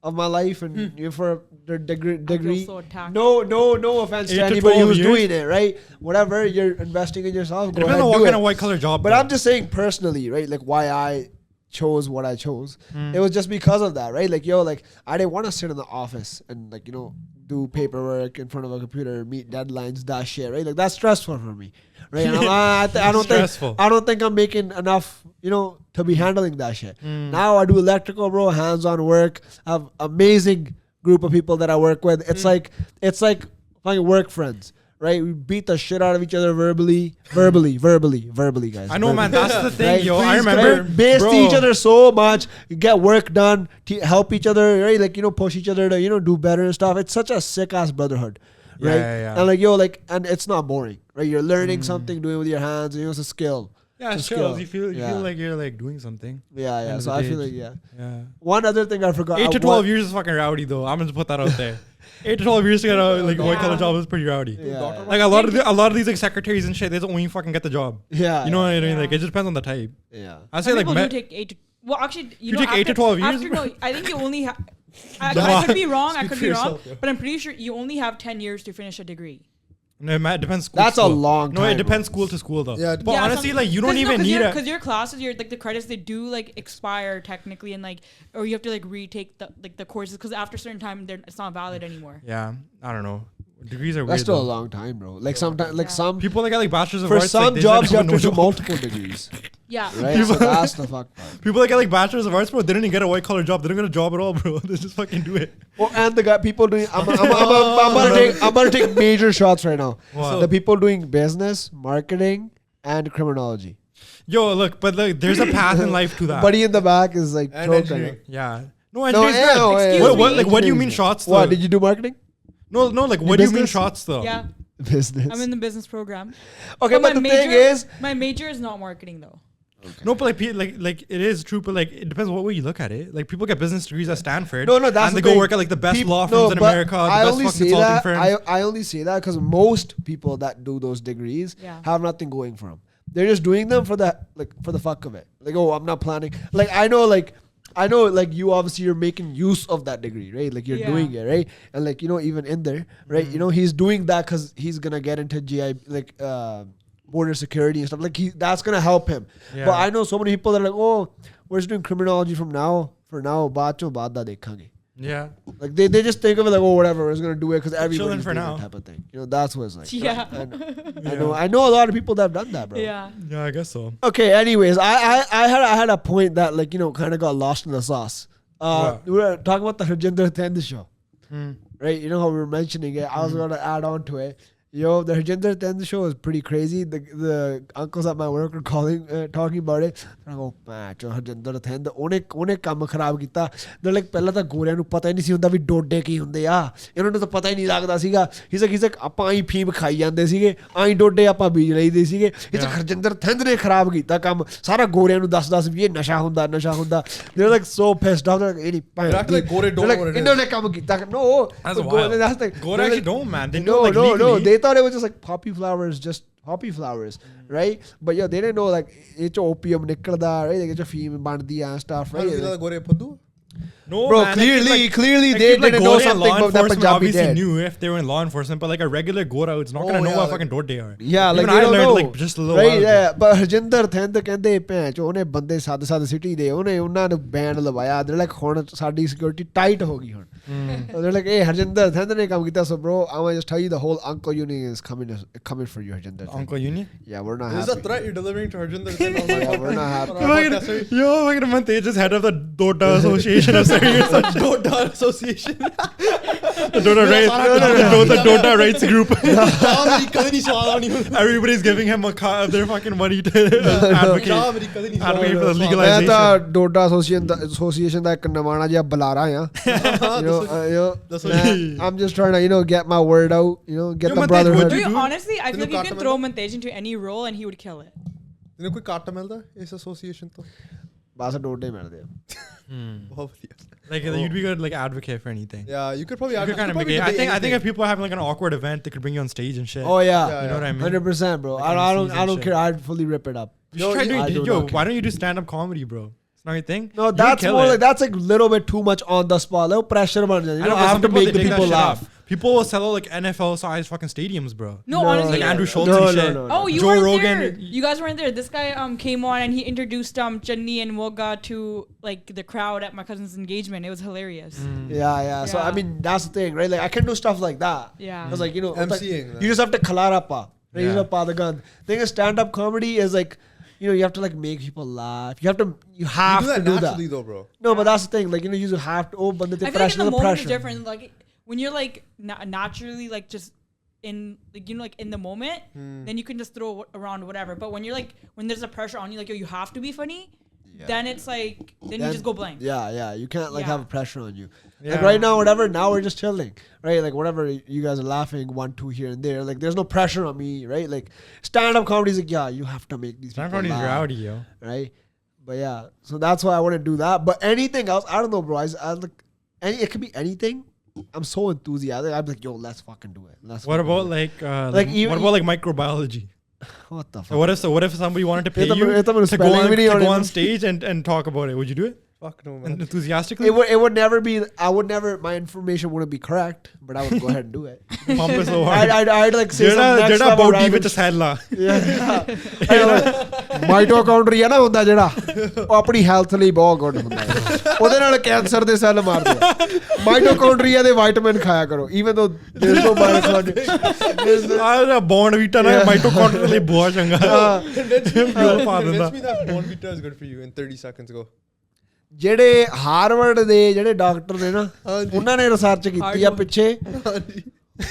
Speaker 1: of my life and for the degree.
Speaker 4: So
Speaker 1: no offense to anybody who's doing it, right? Whatever, you're investing in yourself. Go ahead,
Speaker 3: on what
Speaker 1: do
Speaker 3: kind
Speaker 1: it.
Speaker 3: of white collar job.
Speaker 1: But I'm just saying personally, right? Like why I chose what I chose. It was just because of that, right? Like, yo, like I didn't want to sit in the office and like, you know, do paperwork in front of a computer, meet deadlines, that shit, right? Like that's stressful for me, right? And I don't think I'm making enough, you know, to be handling that shit. Now I do electrical, bro, hands-on work. I have amazing group of people that I work with. It's like fucking work friends. Right, we beat the shit out of each other verbally, guys.
Speaker 3: I know, man. That's the thing,
Speaker 1: right?
Speaker 3: yo. I remember,
Speaker 1: base each other so much, get work done, help each other, right? Like, you know, push each other to, you know, do better and stuff. It's such a sick ass brotherhood, right?
Speaker 3: Yeah.
Speaker 1: And like, yo, like, and it's not boring, right? You're learning something, doing it with your hands. You know, it's a skill.
Speaker 3: Yeah, it's skills. You feel like you're like doing something.
Speaker 1: Yeah. So I feel like
Speaker 3: yeah.
Speaker 1: One other thing I forgot.
Speaker 3: 8 to 12 years is fucking rowdy though. I'm gonna put that out there. 8 to 12 years to get a like white collar job is pretty rowdy.
Speaker 1: Yeah.
Speaker 3: Like a lot of these like secretaries and shit, they don't even fucking get the job.
Speaker 1: Yeah.
Speaker 3: You know what I mean?
Speaker 4: Yeah.
Speaker 3: Like it just depends on the type.
Speaker 1: Yeah.
Speaker 3: I say like
Speaker 4: people do take 8 to, well actually you know,
Speaker 3: take 8 to 12 years.
Speaker 4: I think you only have I could be wrong, but I'm pretty sure you only have 10 years to finish a degree.
Speaker 3: No, it depends. School
Speaker 1: That's
Speaker 3: to school.
Speaker 1: a long time.
Speaker 3: No, it depends school to school though.
Speaker 2: Yeah,
Speaker 3: but honestly, like you don't even need it
Speaker 4: because your classes, your like the credits, they do like expire technically, and like or you have to like retake the courses because after a certain time, it's not valid anymore.
Speaker 3: Yeah, I don't know. Degrees are weird.
Speaker 1: That's still
Speaker 3: though.
Speaker 1: a long time, bro. Like sometimes, like some
Speaker 3: people that get like bachelors of
Speaker 1: for
Speaker 3: arts,
Speaker 1: some
Speaker 3: like,
Speaker 1: jobs you have to
Speaker 3: no
Speaker 1: do
Speaker 3: job.
Speaker 1: multiple degrees.
Speaker 4: Yeah.
Speaker 1: Right? So that's the fuck part.
Speaker 3: People that get like bachelors of arts, bro, they didn't get a white collar job. They didn't get a job at all, bro. They just fucking do it.
Speaker 1: Oh, and the guy, people doing, I'm gonna take major shots right now.
Speaker 3: Wow.
Speaker 1: The people doing business, marketing, and criminology.
Speaker 3: Yo, look, but like, there's a path in life to that.
Speaker 1: Buddy in the back is like,
Speaker 2: And
Speaker 1: choking.
Speaker 2: engineering.
Speaker 3: Yeah. No, engineering's good.
Speaker 4: Excuse me.
Speaker 3: Like, what do you mean shots though?
Speaker 1: What, did you do marketing?
Speaker 3: No, like, what do you mean
Speaker 1: business?
Speaker 3: shots though?
Speaker 4: Yeah.
Speaker 1: Business.
Speaker 4: I'm in the business program.
Speaker 1: Okay, but the thing is,
Speaker 4: my major is not marketing though.
Speaker 3: No, but like it is true, but like it depends what way you look at it. Like people get business degrees at Stanford,
Speaker 1: no, that's
Speaker 3: and
Speaker 1: the
Speaker 3: they go
Speaker 1: thing.
Speaker 3: work at like the best law
Speaker 1: No,
Speaker 3: firms in
Speaker 1: but
Speaker 3: America, the
Speaker 1: I
Speaker 3: best
Speaker 1: only
Speaker 3: fucking
Speaker 1: say
Speaker 3: consulting
Speaker 1: that.
Speaker 3: firms.
Speaker 1: I only say that because most people that do those degrees have nothing going for them. They're just doing them for the fuck of it. Like, oh, I'm not planning. Like I know, like you obviously you're making use of that degree, right? Like you're doing it, right? And like even in there, right? He's doing that because he's gonna get into GI like border security and stuff. Like that's gonna help him.
Speaker 3: Yeah.
Speaker 1: But I know so many people that are like, oh, we're just doing criminology for now. Baad da dekhange.
Speaker 3: Yeah,
Speaker 1: Like they just think of it like, oh, whatever, we're just gonna do it because everybody's
Speaker 3: for
Speaker 1: doing
Speaker 3: now.
Speaker 1: that type of thing. That's what it's like.
Speaker 4: Yeah.
Speaker 1: I know a lot of people that have done that, bro.
Speaker 4: Yeah.
Speaker 3: I guess so.
Speaker 1: Okay. Anyways, I had a point that like kind of got lost in the sauce.
Speaker 3: What?
Speaker 1: We were talking about the Harjinder Tindh show,
Speaker 3: Mm.
Speaker 1: right? You know how we were mentioning it. I was gonna add on to it. Yo, the Harjinder Tindh show is pretty crazy. The uncles at my work are talking about it. I go, man, Harjinder Tindh, ਉਹਨੇ ਕੰਮ ਖਰਾਬ ਕੀਤਾ. They're like, ਪਹਿਲਾਂ ਤਾਂ ਗੋਰਿਆਂ ਨੂੰ ਪਤਾ ਹੀ ਨਹੀਂ ਸੀ ਹੁੰਦਾ ਵੀ ਡੋਡੇ ਕੀ ਹੁੰਦੇ ਆ. ਇਹਨਾਂ ਨੂੰ ਤਾਂ ਪਤਾ ਹੀ ਨਹੀਂ ਲੱਗਦਾ ਸੀਗਾ. He's like, ਆਪਾਂ ਆਈ ਫੀਮ ਖਾਈ ਜਾਂਦੇ ਸੀਗੇ. ਆਈ ਡੋਡੇ ਆਪਾਂ ਬੀਜ ਲਈਦੇ ਸੀਗੇ. ਇਹ Harjinder Tindh ਨੇ ਖਰਾਬ ਕੀਤਾ ਕੰਮ. ਸਾਰਾ ਗੋਰਿਆਂ ਨੂੰ ਦੱਸ ਵੀ ਇਹ ਨਸ਼ਾ ਹੁੰਦਾ. They're like so pissed off. They're like, ਇਹ ਨਹੀਂ
Speaker 2: They're acting like Gore don't know what it is.
Speaker 1: ਇਹਨਾਂ ਨੇ ਕੰਮ ਕੀਤਾ. No.
Speaker 3: That's wild.
Speaker 1: That's the,
Speaker 3: Gore actually don't, man. They know
Speaker 1: no,
Speaker 3: like legally.
Speaker 1: They thought it was just like poppy flowers, right? But they didn't know like it's opium nikalda, right? Like it's feme bandi and stuff, right?
Speaker 3: No,
Speaker 1: Bro,
Speaker 3: man,
Speaker 1: clearly they didn't know something about that Punjabi
Speaker 3: obviously
Speaker 1: did.
Speaker 3: knew if they were in law enforcement, but like a regular Gora, it's not gonna know what fucking dode they are.
Speaker 1: Yeah,
Speaker 3: even
Speaker 1: like
Speaker 3: I
Speaker 1: they don't
Speaker 3: learned
Speaker 1: know.
Speaker 3: like just a little
Speaker 1: right,
Speaker 3: while ago.
Speaker 1: yeah. But Harjinder Tindh ਕਹਿੰਦੇ ਭੈਣ ਚੋ ਉਹਨੇ ਬੰਦੇ ਸਾਦੇ city ਦੇ ਉਹਨਾਂ ਨੂੰ ban ਲਵਾਇਆ. They're like ਹੁਣ ਸਾਡੀ security tight ਹੋ ਗਈ ਹੁਣ. They're like, hey, Harjinder Tindh ne kam kita. So bro, I want to just tell you the whole Uncle Uni is coming for you, Harjinder.
Speaker 3: Uncle Uni?
Speaker 1: Yeah, we're not
Speaker 2: This
Speaker 1: happy.
Speaker 2: is a threat you're delivering to Harjinder Tindh on my
Speaker 1: Yeah, we're not happy.
Speaker 3: Fucking Mantej is head of the Doda Association of Surrey or some
Speaker 2: Doda Association.
Speaker 3: the Doda Rights Group. Everybody's giving him their fucking money to advocate for the
Speaker 1: मैं
Speaker 3: legalization.
Speaker 1: तो डोडा association ਦਾ ਇੱਕ ਨਵਾਣਾ ਜਿਹਾ ਬੁਲਾਰਾ ਆ. I'm just trying to get my word out, get the brotherhood.
Speaker 4: Dude, honestly, I feel like you can throw Mantej into any role and he would kill it.
Speaker 2: ਤੈਨੂੰ ਕੋਈ ਕੱਟ ਮਿਲਦਾ ਇਸ ਐਸੋਸੀਏਸ਼ਨ ਤੋਂ?
Speaker 1: ਬਸ ਡੋਡੇ ਮਿਲਦੇ ਆ.
Speaker 2: ਬਹੁਤ ਵਧੀਆ.
Speaker 3: Like you'd be good like advocate for anything.
Speaker 2: Yeah, you could probably.
Speaker 3: You could kind of make it. I think if people are having like an awkward event, they could bring you on stage and shit.
Speaker 1: Oh yeah,
Speaker 3: You know what I mean?
Speaker 1: 100%, bro.
Speaker 3: Like
Speaker 1: I don't care. I'd fully rip it up.
Speaker 3: You should try doing why don't you do stand up comedy, bro? It's not your thing.
Speaker 1: No, that's more like that's like a little bit too much on the spot. Little pressure on you. I have to make the people laugh.
Speaker 3: People will sell out like NFL-sized fucking stadiums, bro.
Speaker 4: No, honestly,
Speaker 3: like Andrew Schultz and shit.
Speaker 1: No.
Speaker 4: Oh, you
Speaker 3: Joe
Speaker 4: weren't
Speaker 3: Rogan.
Speaker 4: there. You guys weren't there. This guy came on and he introduced Channi and Woga to like the crowd at my cousin's engagement. It was hilarious.
Speaker 1: Yeah. So I mean, that's the thing, right? Like I can do stuff like that.
Speaker 4: Yeah.
Speaker 1: Because like
Speaker 2: MCing.
Speaker 1: you just have to kalarapa. Right? You
Speaker 3: Yeah.
Speaker 1: just have the gun. Thing is, stand-up comedy is like. You have to like make people laugh. You have to
Speaker 2: You
Speaker 1: do
Speaker 2: do that.
Speaker 1: that.
Speaker 2: Though, bro.
Speaker 1: No, but that's the thing. Like you just have to. Oh, but
Speaker 4: I
Speaker 1: the
Speaker 4: feel like in
Speaker 1: pressure,
Speaker 4: the
Speaker 1: the
Speaker 4: moment
Speaker 1: pressure.
Speaker 4: is different. Like when you're like naturally like just in like like in the moment, then you can just throw around whatever. But when you're like when there's a pressure on you, like you have to be funny.
Speaker 1: Yeah.
Speaker 4: Then it's like then you just go blank.
Speaker 1: Yeah. You can't like have a pressure on you.
Speaker 3: Yeah.
Speaker 1: Like right now, whatever. Now we're just chilling, right? Like whatever you guys are laughing 1, 2 here and there. Like there's no pressure on me, right? Like stand-up comedy is like you have to make these.
Speaker 3: Stand-up
Speaker 1: people
Speaker 3: comedy is
Speaker 1: laugh,
Speaker 3: rowdy, yo.
Speaker 1: right? But yeah, so that's why I want to do that. But anything else, I don't know, bro. I like it could be anything. I'm so enthusiastic. I'm like, yo, let's fucking do it.
Speaker 3: What about like what about like microbiology?
Speaker 1: What the fuck?
Speaker 3: So what if somebody wanted to pay you
Speaker 1: to
Speaker 3: go on stage and talk about it? Would you do it?
Speaker 2: Fuck no, man.
Speaker 3: Enthusiastically?
Speaker 1: It would never be. I would never. My information wouldn't be correct, but I would go ahead and do it.
Speaker 3: Pump it so hard.
Speaker 1: I'd like say some next level
Speaker 3: about
Speaker 1: random
Speaker 3: with the sadla.
Speaker 1: Yeah. Mitochondria ਨਾ ਹੁੰਦਾ ਜਿਹੜਾ, ਉਹ ਆਪਣੀ health ਲਈ ਬਹੁਤ good ਹੁੰਦਾ ਹੈ, ਉਹਦੇ ਨਾਲ ਕੈਂਸਰ ਦੇ ਸੈੱਲ ਮਾਰਦੇ ਆ। ਮਾਈਟੋਕੌਂਡਰੀਆ ਦੇ ਵਿਟਾਮਿਨ ਖਾਇਆ ਕਰੋ, ਈਵਨ ਦੋ ਦਿਲ ਤੋਂ ਬਾਹਰ ਤੁਹਾਡੇ
Speaker 3: ਬੋਨਵੀਟਾ ਨਾ ਮਾਈਟੋਕੌਂਡਰੀਆ ਲਈ ਬਹੁਤ ਚੰਗਾ
Speaker 1: ਜਿਹੜੇ ਹਾਰਵਰਡ ਦੇ ਜਿਹੜੇ ਡਾਕਟਰ ਨੇ ਨਾ, ਉਹਨਾਂ ਨੇ ਰਿਸਰਚ ਕੀਤੀ ਆ ਪਿੱਛੇ,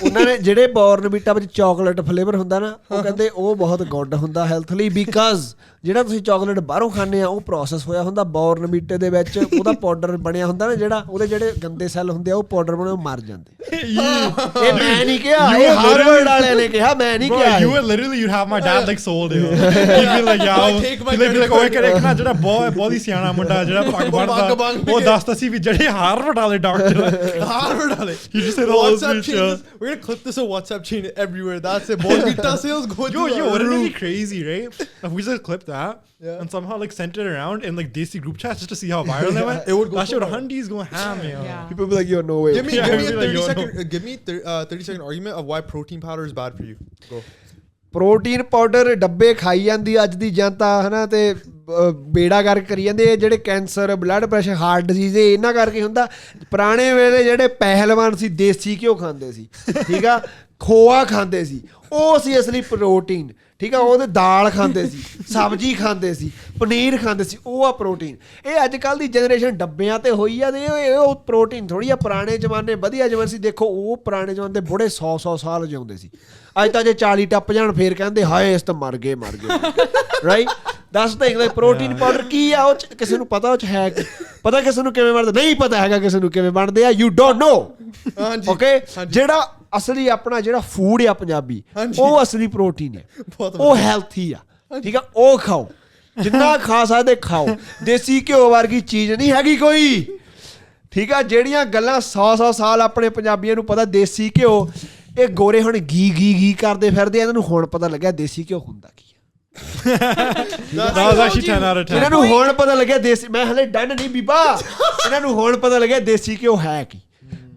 Speaker 1: ਉਹਨਾਂ ਨੇ ਜਿਹੜੇ ਬੋਰਨਵੀਟਾ ਵਿੱਚ ਚਾਕਲੇਟ ਫਲੇਵਰ ਹੁੰਦਾ ਨਾ, ਉਹ ਕਹਿੰਦੇ ਉਹ ਬਹੁਤ ਗੁੱਡ ਹੁੰਦਾ ਹੈਲਥ ਲਈ, ਬਿਕਾਜ਼ ਜਿਹੜਾ ਤੁਸੀਂ ਚਾਕਲੇਟ ਬਾਹਰੋਂ ਖਾਂਦੇ ਆ ਉਹ ਪ੍ਰੋਸੈਸ ਹੋਇਆ ਹੁੰਦਾ, ਬੋਰਨਵੀਟੇ ਦੇ ਵਿੱਚ ਉਹਦਾ ਪਾਊਡਰ ਬਣਿਆ ਹੁੰਦਾ ਨਾ, ਜਿਹੜਾ ਉਹਦੇ ਜਿਹੜੇ ਗੰਦੇ ਸੈੱਲ ਹੁੰਦੇ ਆ ਉਹ ਪਾਊਡਰ ਬਣੇ ਮਰ ਜਾਂਦੇ। ਇਹ ਮੈਂ ਨਹੀਂ ਕਿਹਾ, ਇਹ ਹਾਰਵਰਡ ਵਾਲਿਆਂ ਨੇ ਕਿਹਾ, ਮੈਂ ਨਹੀਂ ਕਿਹਾ।
Speaker 3: You would literally, you'd have my dad like sold it. He'd be like, yeah, he'd be like, ਓਏ ਕਰੇ ਨਾ ਜਿਹੜਾ ਬਹੁਤ ਹੀ ਸਿਆਣਾ ਮੁੰਡਾ ਜਿਹੜਾ ਪੱਗ ਬੰਨਦਾ, ਉਹ ਦੱਸਦਾ ਸੀ ਵੀ ਜਿਹੜੇ ਹਾਰਵਰਡ ਵਾਲੇ ਡਾਕਟਰ,
Speaker 2: ਹਾਰਵਰਡ ਵਾਲੇ,
Speaker 3: you just said all this
Speaker 2: shit. We're gonna clip this on WhatsApp chain everywhere. That's it. Bonvita sales go
Speaker 3: yo, wouldn't it be crazy, right? If we just clipped that and somehow like sent it around in like Desi group chats just to see how viral they went,
Speaker 2: it would go.
Speaker 3: That shit, Hundy's going ham, man.
Speaker 4: Yeah.
Speaker 1: People be like, yo, no way.
Speaker 2: Give me a 30-second argument of why protein powder is bad for you. Go.
Speaker 1: Protein powder ਡੱਬੇ ਖਾਈ ਜਾਂਦੀ ਅੱਜ ਦੀ ਜਨਤਾ ਹਨਾ, ਤੇ ਬੇੜਾ ਕਰਕੇ ਕਰੀ ਜਾਂਦੇ। ਜਿਹੜੇ cancer, blood pressure, heart disease, ਇਹਨਾਂ ਕਰਕੇ ਹੁੰਦਾ। ਪੁਰਾਣੇ ਵੇਲੇ ਜਿਹੜੇ ਪਹਿਲਵਾਨ ਸੀ ਦੇਸੀ ਘਿਓ ਖਾਂਦੇ ਸੀ, ਠੀਕ ਆ, ਖੋਆ ਖਾਂਦੇ ਸੀ, ਉਹ ਸੀ ਅਸਲੀ ਪ੍ਰੋਟੀਨ, ਠੀਕ ਆ। ਉਹਦੇ ਦਾਲ ਖਾਂਦੇ ਸੀ, ਸਬਜ਼ੀ ਖਾਂਦੇ ਸੀ, ਪਨੀਰ ਖਾਂਦੇ ਸੀ, ਉਹ ਆ ਪ੍ਰੋਟੀਨ। ਇਹ ਅੱਜ ਕੱਲ੍ਹ ਦੀ ਜਨਰੇਸ਼ਨ ਡੱਬਿਆਂ 'ਤੇ ਹੋਈ ਆ, ਤੇ ਉਹ ਪ੍ਰੋਟੀਨ ਥੋੜ੍ਹੀ ਆ। ਪੁਰਾਣੇ ਜ਼ਮਾਨੇ ਵਧੀਆ ਜ਼ਮਾਨੇ ਸੀ, ਦੇਖੋ ਉਹ ਪੁਰਾਣੇ ਜ਼ਮਾਨੇ ਦੇ ਬੁੜੇ 100 ਸਾਲ ਜਿਉਂਦੇ ਸੀ। ਅੱਜ ਤਾਂ ਜੇ 40 ਟੱਪ ਜਾਣ ਫੇਰ ਕਹਿੰਦੇ ਹਾਏ ਇਸ ਤਾਂ ਮਰ ਗਏ ਰਾਈਟ। ਦੱਸ ਤਾਂ ਇੱਕ ਪ੍ਰੋਟੀਨ ਪਾਊਡਰ ਕੀ ਆ, ਉਹ 'ਚ ਕਿਸੇ ਨੂੰ ਪਤਾ ਉਹ 'ਚ ਹੈ ਕੀ, ਪਤਾ ਕਿਸੇ ਨੂੰ ਕਿਵੇਂ ਬਣਦੇ, ਨਹੀਂ ਪਤਾ ਹੈਗਾ ਕਿਸੇ ਨੂੰ ਕਿਵੇਂ ਬਣਦੇ ਆ, ਯੂ ਡੋਂਟ ਨੋ। ਓਕੇ, ਜਿਹੜਾ ਅਸਲੀ ਆਪਣਾ ਜਿਹੜਾ ਫੂਡ ਆ ਪੰਜਾਬੀ, ਉਹ ਅਸਲੀ ਪ੍ਰੋਟੀਨ ਹੈ, ਉਹ ਹੈਲਥੀ ਆ, ਠੀਕ ਆ। ਉਹ ਖਾਓ, ਜਿੰਨਾ ਖਾ ਸਕਦੇ ਖਾਓ। ਦੇਸੀ ਘਿਓ ਵਰਗੀ ਚੀਜ਼ ਨਹੀਂ ਹੈਗੀ ਕੋਈ, ਠੀਕ ਆ। ਜਿਹੜੀਆਂ ਗੱਲਾਂ 100 ਸਾਲ ਆਪਣੇ ਪੰਜਾਬੀਆਂ ਨੂੰ ਪਤਾ ਦੇਸੀ ਘਿਓ, ਇਹ ਗੋਰੇ ਹੁਣ ਗੀ ਕਰਦੇ ਫਿਰਦੇ ਆ, ਇਹਨਾਂ ਨੂੰ ਹੁਣ ਪਤਾ ਲੱਗਿਆ ਦੇਸੀ ਘਿਓ ਹੁੰਦਾ ਕੀ ਆ। ਇਹਨਾਂ ਨੂੰ ਹੁਣ ਪਤਾ ਲੱਗਿਆ ਦੇਸੀ, ਮੈਂ ਹਲੇ ਡਨ ਨਹੀਂ ਬੀਬਾ, ਇਹਨਾਂ ਨੂੰ ਹੁਣ ਪਤਾ ਲੱਗਿਆ ਦੇਸੀ ਘਿਓ ਹੈ ਕੀ।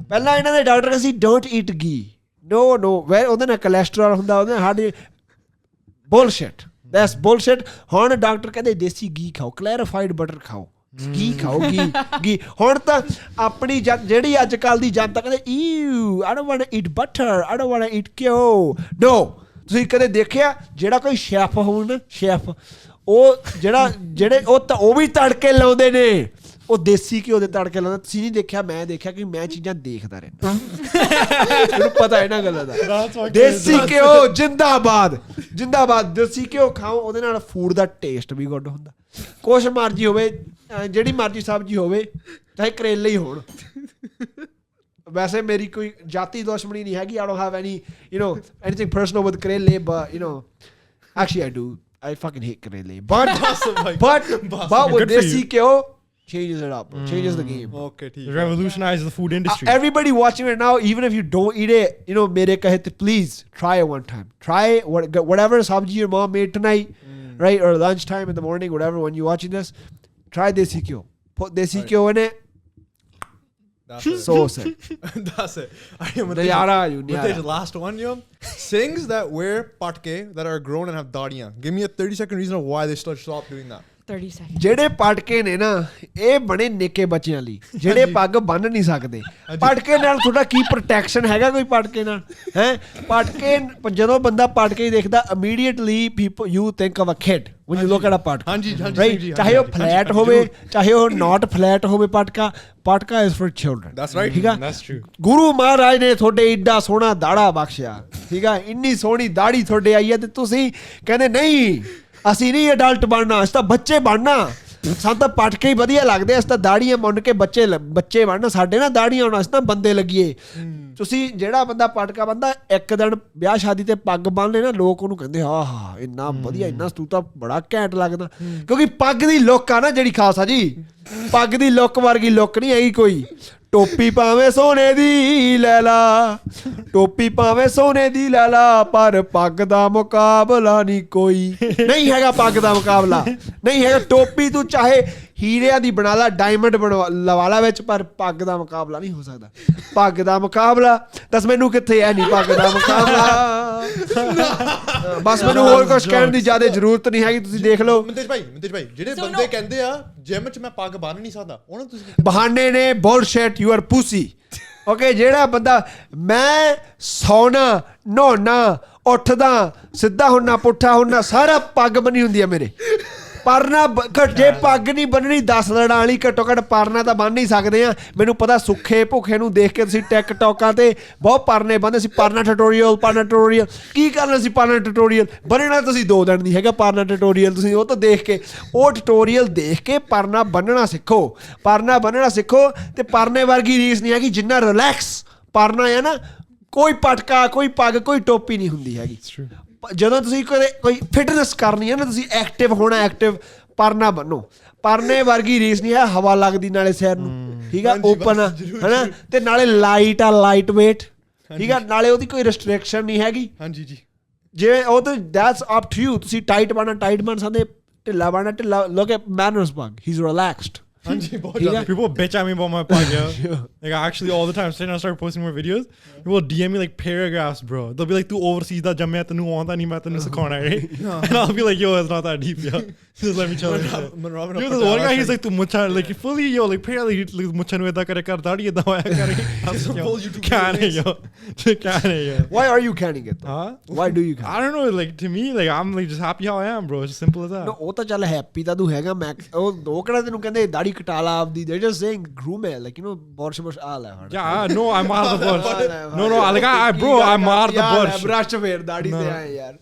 Speaker 1: ਪਹਿਲਾਂ ਇਹਨਾਂ ਦੇ ਡਾਕਟਰ ਕਹਿੰਦੇ ਸੀ ਡੋਂਟ ਈਟ ਗੀ, ਨੋ ਉਹਦੇ ਨਾਲ ਕੋਲੈਸਟਰੋਲ ਹੁੰਦਾ, ਉਹਦੇ ਨਾਲ ਹਾਰਟ, ਬੁਲਸ਼ਿਟ, ਦੈਟਸ ਬੁਲਸ਼ਿਟ। ਹੁਣ ਡਾਕਟਰ ਕਹਿੰਦੇ ਦੇਸੀ ਗੀ ਖਾਓ, ਕਲੈਰੀਫਾਈਡ ਬਟਰ ਖਾਓ, ਗੀ ਖਾਓ, ਗੀ। ਹੁਣ ਤਾਂ ਆਪਣੀ ਜਿਹੜੀ ਅੱਜ ਕੱਲ੍ਹ ਦੀ ਜਨਤਾ ਕਹਿੰਦੇ ew, I don't want to eat butter, I don't want to eat ਘਿਓ। ਨੋ, ਤੁਸੀਂ ਕਦੇ ਦੇਖਿਆ ਜਿਹੜਾ ਕੋਈ ਸ਼ੈਫ ਹੋਣ ਨਾ, ਸ਼ੈਫ, ਉਹ ਜਿਹੜੇ ਉਹ ਵੀ ਤੜਕੇ ਲਾਉਂਦੇ ਨੇ, ਉਹ ਦੇਸੀ ਘਿਓ ਦੇ ਤੜਕੇ ਲਾਉਂਦੇ। ਤੁਸੀਂ ਨਹੀਂ ਦੇਖਿਆ, ਮੈਂ ਦੇਖਿਆ ਕਿ ਮੈਂ ਚੀਜ਼ਾਂ ਦੇਖਦਾ ਰਹਿੰਦਾ, ਮੈਨੂੰ ਪਤਾ ਇਹਨਾਂ ਗੱਲਾਂ ਦਾ। ਦੇਸੀ ਘਿਓ ਜਿੰਦਾਬਾਦ, ਜਿੰਦਾਬਾਦ। ਦੇਸੀ ਘਿਓ ਖਾਓ, ਉਹਦੇ ਨਾਲ ਫੂਡ ਦਾ ਟੇਸਟ ਵੀ ਗੁੱਡ ਹੁੰਦਾ। ਕੁਛ ਮਰਜ਼ੀ ਹੋਵੇ, ਜਿਹੜੀ ਮਰਜ਼ੀ ਸਬਜ਼ੀ ਹੋਵੇ, ਚਾਹੇ ਕਰੇਲੇ ਹੀ ਹੋਣ। ਵੈਸੇ ਮੇਰੀ ਕੋਈ ਜਾਤੀ ਦੁਸ਼ਮਣੀ ਨਹੀਂ ਹੈਗੀ, I don't have any, anything personal with ਕਰੇਲੇ, but actually I do. I fucking hate karele. But with desi kyo, changes it up, changes the game.
Speaker 2: Okay,
Speaker 3: it revolutionizes the food industry.
Speaker 1: Everybody watching right now, even if you don't eat it, mere kahe to please try it one time. Try whatever sabji your mom made tonight, right, or lunchtime in the morning, whatever, when you're watching this, try desi kyo. Put desi kyo in it.
Speaker 2: That's it.
Speaker 1: So sick.
Speaker 2: That's it.
Speaker 1: The
Speaker 2: last one, Singhs that wear patke that are grown and have dadiyan. Give me a 30-second reason of why they should stop doing that.
Speaker 4: 30 seconds.
Speaker 1: ਜਿਹੜੇ ਪਟਕੇ ਨੇ ਨਾ, ਇਹ ਬਣੇ ਨਿੱਕੇ ਬੱਚਿਆਂ ਲਈ, ਜਿਹੜੇ ਪੱਗ ਬੰਨ ਨਹੀਂ ਸਕਦੇ। ਪਟਕੇ ਨਾਲ ਤੁਹਾਡਾ ਕੀ ਪ੍ਰੋਟੈਕਸ਼ਨ ਹੈਗਾ ਕੋਈ ਪਟਕੇ ਨਾਲ, ਹੈ? ਪਟਕੇ, ਜਦੋਂ ਬੰਦਾ ਪਟਕੇ ਹੀ ਦੇਖਦਾ, immediately people you think of a kid when you look at a ਪਟਕਾ, right? ਚਾਹੇ ਉਹ ਫਲੈਟ ਹੋਵੇ, ਚਾਹੇ ਉਹ ਨਾਟ ਫਲੈਟ ਹੋਵੇ, ਪਟਕਾ is for children.
Speaker 2: That's right.
Speaker 1: ਠੀਕ ਆ,
Speaker 3: that's true.
Speaker 1: ਗੁਰੂ ਮਹਾਰਾਜ ਨੇ ਤੁਹਾਡੇ ਏਡਾ ਸੋਹਣਾ ਦਾੜਾ ਬਖਸ਼ਿਆ, ਠੀਕ ਆ, ਇੰਨੀ ਸੋਹਣੀ ਦਾੜੀ ਤੁਹਾਡੇ ਆਈ ਹੈ, ਤੇ ਤੁਸੀਂ ਕਹਿੰਦੇ ਨਹੀਂ ਅਸੀਂ ਨਹੀਂ ਅਡਲਟ ਬਣਨਾ, ਅਸੀਂ ਤਾਂ ਬੱਚੇ ਬਣਨਾ, ਸਾਨੂੰ ਤਾਂ ਪਟਕੇ ਹੀ ਵਧੀਆ ਲੱਗਦੇ, ਅਸੀਂ ਤਾਂ ਦਾੜੀਆਂ ਮੁੰਨ ਕੇ ਬੱਚੇ ਬਣਨਾ, ਸਾਡੇ ਨਾ ਦਾੜੀਆਂ ਹੋਣਾ, ਅਸੀਂ ਤਾਂ ਬੰਦੇ ਲੱਗੀਏ। ਤੁਸੀਂ ਜਿਹੜਾ ਬੰਦਾ ਪਟਕਾ ਬੰਦਾ ਇੱਕ ਦਿਨ ਵਿਆਹ ਸ਼ਾਦੀ ਤੇ ਪੱਗ ਬੰਨ ਲੈ ਨਾ, ਲੋਕ ਉਹਨੂੰ ਕਹਿੰਦੇ ਆਹ ਇੰਨਾ ਵਧੀਆ, ਇੰਨਾ ਤੂੰ ਤਾਂ ਬੜਾ ਘੈਂਟ ਲੱਗਦਾ। ਕਿਉਂਕਿ ਪੱਗ ਦੀ ਲੁੱਕ ਆ ਨਾ ਜਿਹੜੀ ਖਾਸਾ ਜੀ, ਪੱਗ ਦੀ ਲੁੱਕ ਵਰਗੀ ਲੁੱਕ ਨਹੀਂ ਹੈਗੀ ਕੋਈ। ਟੋਪੀ ਭਾਵੇਂ ਸੋਨੇ ਦੀ ਲੈ ਲਾ, ਟੋਪੀ ਭਾਵੇਂ ਸੋਨੇ ਦੀ ਲੈ ਲਾ, ਪਰ ਪੱਗ ਦਾ ਮੁਕਾਬਲਾ ਨਹੀਂ ਕੋਈ, ਨਹੀਂ ਹੈਗਾ ਪੱਗ ਦਾ ਮੁਕਾਬਲਾ, ਨਹੀਂ ਹੈਗਾ। ਟੋਪੀ ਤੂੰ ਚਾਹੇ ਹੀਰਿਆਂ ਦੀ ਬਣਾ ਲਾ ਡਾਇਮੰਡ ਲਵਾ ਲਾ ਵਿੱਚ ਪਰ ਪੱਗ ਦਾ ਮੁਕਾਬਲਾ ਨਹੀਂ ਹੋ ਸਕਦਾ ਪੱਗ ਦਾ ਮੁਕਾਬਲਾ ਦੱਸ ਮੈਨੂੰ ਕਿੱਥੇ ਹੈ ਨਹੀਂ ਪੱਗ ਦਾ ਮੁਕਾਬਲਾ ਬਸ ਮੈਨੂੰ ਹੋਰ ਕੁਝ ਕਹਿਣ ਦੀ ਜ਼ਿਆਦਾ ਜ਼ਰੂਰਤ ਨਹੀਂ ਹੈਗੀ ਤੁਸੀਂ ਦੇਖ ਲਓ
Speaker 2: ਮੰਤੇਜ ਭਾਈ ਜਿਹੜੇ ਬੰਦੇ ਕਹਿੰਦੇ ਆ ਜਿਮ 'ਚ ਮੈਂ ਪੱਗ ਬੰਨ ਨਹੀਂ ਸਕਦਾ ਉਹਨਾਂ ਤੁਸੀਂ
Speaker 1: ਬਹਾਨੇ ਨੇ bullshit you are pussy okay ਜਿਹੜਾ ਬੰਦਾ ਮੈਂ ਸੌਣਾ ਨਹਾਉਣਾ ਉੱਠਦਾ ਸਿੱਧਾ ਹੁੰਨਾ ਪੁੱਠਾ ਹੁੰਨਾ ਸਾਰਾ ਪੱਗ ਬੰਨੀ ਹੁੰਦੀ ਆ ਮੇਰੇ ਪਰਨਾ ਜੇ ਪੱਗ ਨਹੀਂ ਬੰਨਣੀ 10 ਲੜਾਂ ਵਾਲੀ ਘੱਟੋ ਘੱਟ ਪਰਨਾ ਤਾਂ ਬੰਨ ਹੀ ਸਕਦੇ ਆ ਮੈਨੂੰ ਪਤਾ ਸੁੱਖੇ ਭੁੱਖੇ ਨੂੰ ਦੇਖ ਕੇ ਤੁਸੀਂ ਟਿਕਟੋਕਾਂ ਤੇ ਬਹੁਤ ਪਰਨੇ ਬੰਨਦੇ ਸੀ ਪਰਨਾ ਟਿਊਟੋਰੀਅਲ ਕੀ ਕਰਨਾ ਸੀ ਪਰਨਾ ਟਿਊਟੋਰੀਅਲ ਬੰਨਣਾ ਤੁਸੀਂ 2 ਦਿਨ ਦੀ ਹੈਗਾ ਪਰਨਾ ਟਿਊਟੋਰੀਅਲ ਤੁਸੀਂ ਉਹ ਤੋਂ ਦੇਖ ਕੇ ਉਹ ਟਿਊਟੋਰੀਅਲ ਦੇਖ ਕੇ ਪਰਨਾ ਬੰਨਣਾ ਸਿੱਖੋ ਤੇ ਪਰਨੇ ਵਰਗੀ ਰੀਸ ਨਹੀਂ ਹੈਗੀ ਜਿੰਨਾ ਰਿਲੈਕਸ ਪਰਨਾ ਹੈ ਨਾ ਕੋਈ ਪਟਕਾ ਕੋਈ ਪੱਗ ਕੋਈ ਟੋਪੀ ਨਹੀਂ ਹੁੰਦੀ ਹੈਗੀ ਜਦੋਂ ਤੁਸੀਂ ਕੋਈ ਫਿਟਨੈਸ ਕਰਨੀ ਹੈ ਨਾ ਤੁਸੀਂ ਐਕਟਿਵ ਹੋਣਾ ਐਕਟਿਵ ਪਰਨਾ ਬੰਨੋ ਪਰਨੇ ਵਰਗੀ ਰੀਸ ਨਹੀਂ ਹੈ ਹਵਾ ਲੱਗਦੀ ਨਾਲੇ ਸਿਰ ਨੂੰ ਠੀਕ ਆ ਓਪਨ ਹਨਾ ਤੇ ਨਾਲੇ ਲਾਈਟ ਆ ਲਾਈਟ ਵੇਟ ਠੀਕ ਆ ਨਾਲੇ ਉਹਦੀ ਕੋਈ ਰੈਸਟ੍ਰਿਕਸ਼ਨ ਨਹੀਂ ਹੈਗੀ
Speaker 2: ਹਾਂਜੀ ਜੀ
Speaker 1: ਜੇ ਉਹ ਤਾਂ ਦੈਟਸ ਅਪ ਟੂ ਯੂ ਤੁਸੀਂ ਟਾਈਟ ਬਣ ਸਕਦੇ ਢਿੱਲਾ ਬਣਨਾ ਢਿੱਲਾ ਲੋਕ ਐਟ ਮੈਨਰਸ ਪੱਗ ਹੀ is relaxed
Speaker 3: People bitch at me about my pug, yo. Like actually all the time, since I started posting more videos, people DM me like paragraphs, bro. They'll be like, "Tu overseas da jamme tanu aanda nahi main tanu sikhana hai," and I'll be like, "Yo, it's not that deep, yo. Just let me chill." Yo, this one guy, he's like, "Tu mucha like fully, yo, like apparently like mucha nu eda kare kar dadi eda hoya kare." Can yo.
Speaker 1: Why are you canning it?
Speaker 3: Huh?
Speaker 1: Why do you can?
Speaker 3: I don't know. Like to me, like I'm like just happy how I am, bro. It's just simple as that.
Speaker 1: No, ਉਹ ਤਾਂ ਚੱਲ happy ਤਾਂ ਤੂੰ ਹੈਗਾ ਮੈਂ ਉਹ ਕਿਹੜਾ ਤੈਨੂੰ ਕਹਿੰਦੇ ਦਾੜੀ ਕਟਾਲਾ ਆਪਦੀ they're just saying groom it like you know borsh ਆ ਲੈ
Speaker 3: yeah no I'm out of the bush no like I bro I'm out of the bush
Speaker 1: brush ਫੇਰ ਦਾੜੀ ਤੇ ਆਏ ਯਾਰ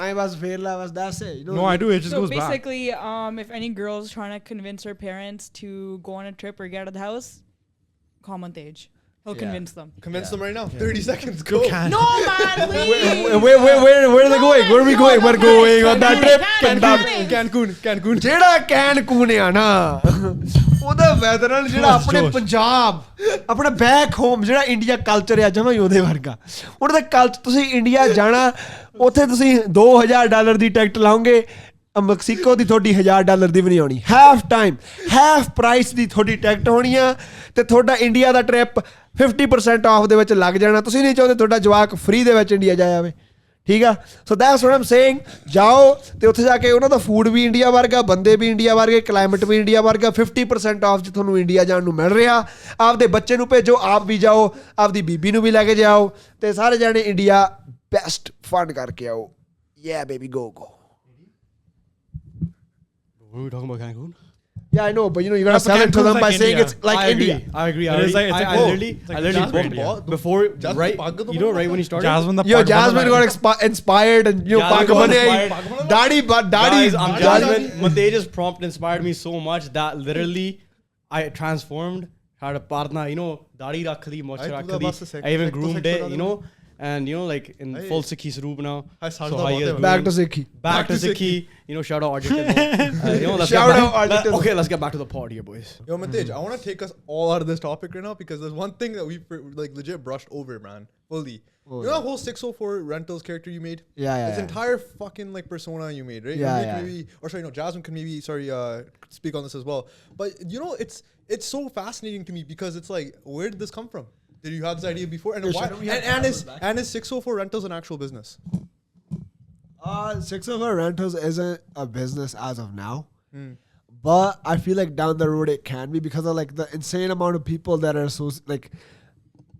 Speaker 1: I was ਫੇਰ ਲਾ was that's it you know
Speaker 3: no I do it just goes back.
Speaker 4: So basically if any girl's trying to convince her parents to go on a trip or get out of the house call Mantej. He'll convince them.
Speaker 2: Convince them right now. 30 seconds. Go.
Speaker 4: No, man. Please.
Speaker 1: Where are they going? Where are we going? We're going on that trip.
Speaker 2: Cancun.
Speaker 1: ਜਿਹੜਾ Cancun ਆ ਨਾ ਉਹਦਾ ਵੈਦਰਨ ਜਿਹੜਾ ਆਪਣੇ ਪੰਜਾਬ ਆਪਣਾ back home ਜਿਹੜਾ India culture ਆ ਜਮਾਂ ਹੀ ਉਹਦੇ ਵਰਗਾ ਉਹਦਾ ਕਲਚਰ ਤੁਸੀਂ ਇੰਡੀਆ ਜਾਣਾ ਉੱਥੇ ਤੁਸੀਂ $2000 ਦੀ ਟਿਕਟ ਲਾਓਗੇ ਮੈਕਸੀਕੋ ਦੀ ਤੁਹਾਡੀ $1000 ਦੀ ਵੀ ਨਹੀਂ ਆਉਣੀ ਹਾਫ ਪ੍ਰਾਈਸ ਦੀ ਤੁਹਾਡੀ ਟਿਕਟ ਹੋਣੀ ਆ ਤੇ ਤੁਹਾਡਾ ਇੰਡੀਆ ਦਾ ਟ੍ਰਿਪ 50% ਆਫ ਦੇ ਵਿੱਚ ਲੱਗ ਜਾਣਾ ਤੁਸੀਂ ਨਹੀਂ ਚਾਹੁੰਦੇ ਤੁਹਾਡਾ ਜਵਾਕ ਫ੍ਰੀ ਦੇ ਵਿੱਚ ਇੰਡੀਆ ਜਾ ਆਵੇ ਠੀਕ ਆ so that's what Aam saying ਜਾਓ ਤੇ ਉੱਥੇ ਜਾ ਕੇ ਉਹਨਾਂ ਦਾ ਫੂਡ ਵੀ ਇੰਡੀਆ ਵਰਗਾ ਬੰਦੇ ਵੀ ਇੰਡੀਆ ਵਰਗੇ ਕਲਾਈਮੇਟ ਵੀ ਇੰਡੀਆ ਵਰਗਾ 50% ਆਫ 'ਚ ਤੁਹਾਨੂੰ ਇੰਡੀਆ ਜਾਣ ਨੂੰ ਮਿਲ ਰਿਹਾ ਆਪਦੇ ਬੱਚੇ ਨੂੰ ਭੇਜੋ ਆਪ ਵੀ ਜਾਓ ਆਪਦੀ ਬੀਬੀ ਨੂੰ ਵੀ ਲੈ ਕੇ ਜਾਓ ਤੇ ਸਾਰੇ ਜਾਣੇ ਇੰਡੀਆ ਬੈਸਟ ਫਨ ਕਰਕੇ ਆਓ ਯਾ baby go
Speaker 5: What are we talking about Cancun?
Speaker 1: Yeah, I know, but you know, you gotta sell it to them by saying it's like India.
Speaker 5: I agree. I literally booked before, right? You know, right when he started.
Speaker 1: Jasmine got inspired, and you know, Daddy.
Speaker 5: Guys, I'm Jasmine. Mantej's prompt inspired me so much that literally I transformed. Had a partner, you know, Dadi rakhli, mocha rakhli. I even groomed it, you know. And you know, like in full Sikhi Saroop now. So
Speaker 1: back to Sikhi.
Speaker 5: You know, shout out Harjinder. You know, okay, let's get back to the pod here, boys.
Speaker 2: Yo, Mantej, I want to take us all out of this topic right now because there's one thing that we like legit brushed over, man. Fully. You know that whole 604 rentals character you made?
Speaker 1: Yeah.
Speaker 2: This entire fucking like persona you made, right?
Speaker 1: Yeah.
Speaker 2: Jasmine can maybe speak on this as well. But you know, it's so fascinating to me because it's like, where did this come from? Did you have this idea before? And why? And is 604 rentals an actual business?
Speaker 1: 604 rentals isn't a business as of now. But I feel like down the road it can be because of like the insane amount of people that are so like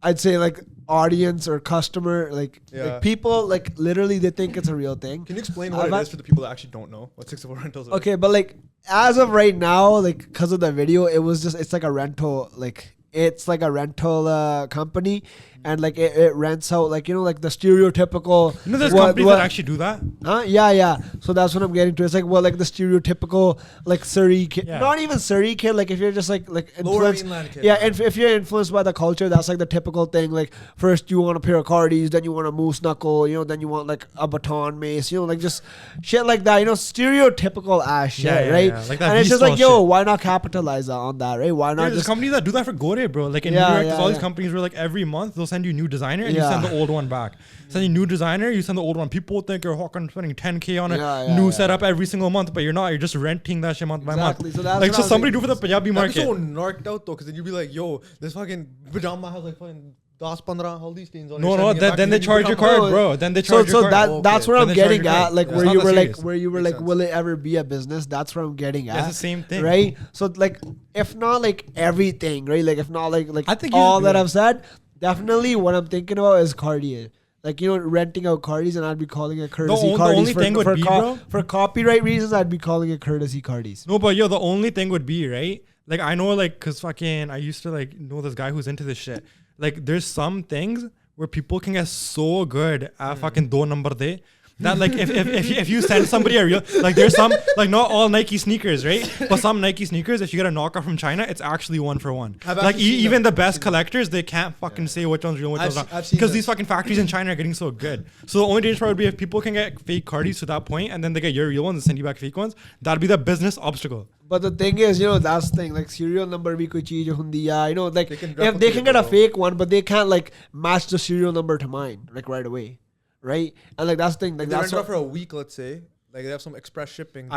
Speaker 1: I'd say like audience or customer like people like literally they think it's a real thing.
Speaker 2: Can you explain what it is for the people that actually don't know what 604 rentals is?
Speaker 1: Okay, but like as of right now, like because of the video, it's like a rental like. It's like a rental company and like it rents out like you know like the stereotypical
Speaker 3: you know there's companies that actually do that
Speaker 1: yeah so that's what I'm getting to it's like like the stereotypical like Surrey kid not even Surrey kid like if you're just like influenced and if you're influenced by the culture that's like the typical thing like first you want a pair of cardies then you want a moose knuckle you know then you want like a baton mace you know like just shit like that you know stereotypical ass shit right
Speaker 3: like that
Speaker 1: and it's just like yo
Speaker 3: shit.
Speaker 1: why not capitalize on that right why not
Speaker 3: there's companies that do that for Gore bro like in New York there's all these companies where like every month they'll send you new designer and you send the old one back. Send you new designer, you send the old one. People think you're fucking spending 10K on a new setup every single month, but you're not. You're just renting that shit month by month.
Speaker 1: So that's
Speaker 3: like, so somebody do for the Punjabi market.
Speaker 2: That's so narked out though, because then you'd be like, yo, this fucking pajama has like fucking 10-15 haldi stains on it.
Speaker 3: No, then they charge your card, bro. Then they charge your card.
Speaker 1: So that's what I'm getting at. Like where you were like, will it ever be a business? That's what I'm getting at.
Speaker 3: It's the same thing,
Speaker 1: right? So like, if not like everything, right? Like if not like
Speaker 3: I think
Speaker 1: all that I've said, definitely what I'm thinking about is cardio. Like, you know, renting out cardies, and I'd be calling it courtesy cardies.
Speaker 3: The only thing would be, bro,
Speaker 1: for copyright reasons, I'd be calling it courtesy cardies.
Speaker 3: No, but yo, the only thing would be, right? Like, I know, like, cause fucking, I used to like know this guy who's into this shit. Like, there's some things where people can get so good at fucking do number de. That like if you send somebody a real, like there's some, like not all Nike sneakers, right? But some Nike sneakers, if you get a knockoff from China, it's actually 1 for 1. Like even the best collectors, they can't fucking say which one's real, which one's not, because these fucking factories in China are getting so good. So the only dangerous part would be if people can get fake cardies to that point, and then they get your real ones and send you back fake ones. That'd be the business obstacle.
Speaker 1: But the thing is, you know, that's the thing. Like serial number bhi koi cheez hundi hai. You know, like if they can get a fake one, but they can't like match the serial number to mine like right away. Right? And like that's the thing. Like
Speaker 2: they
Speaker 1: that's
Speaker 2: rent it out for a week, let's say. Like they have some express shipping.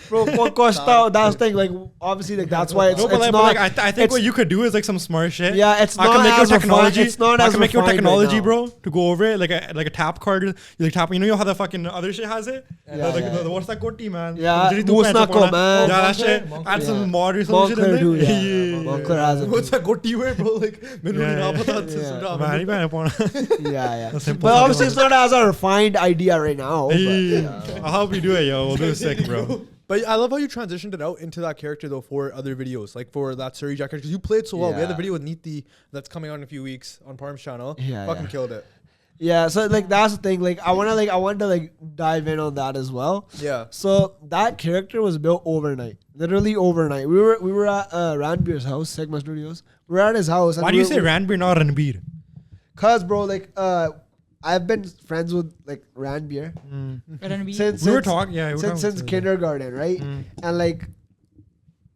Speaker 1: Bro, Costa, that's the thing. Like obviously, like that's why it's not.
Speaker 3: I think what you could do is like some smart shit.
Speaker 1: Yeah, it's not.
Speaker 3: I can make your technology.
Speaker 1: It's not
Speaker 3: I
Speaker 1: as
Speaker 3: can make your technology,
Speaker 1: right
Speaker 3: bro, to go over it like a tap card. You like tap. You know how the fucking other shit has it. What's that goatee, man?
Speaker 1: Yeah, Musnako, man.
Speaker 3: Yeah, that shit. Add some mod or some shit in there.
Speaker 1: Moncler has it.
Speaker 2: What's that goatee way, bro? Like,
Speaker 1: yeah. But obviously, it's not as a refined idea right now.
Speaker 3: I'll help you do it, yo. We'll do it sick, bro.
Speaker 2: But I love how you transitioned it out into that character though for other videos, like for that Surrey Jack, because you played so well. We had the video with Neeti that's coming out in a few weeks on Parm's channel. Fucking killed it.
Speaker 1: Yeah, so like that's the thing. Like I want to dive in on that as well.
Speaker 2: Yeah.
Speaker 1: So that character was built overnight, literally overnight. We were at Ranbir's house, Sigma Studios. We were at his house.
Speaker 3: Why do you say Ranbir, not Ranbir?
Speaker 1: Cause bro, like I've been friends with like Ranbir since kindergarten, right? And like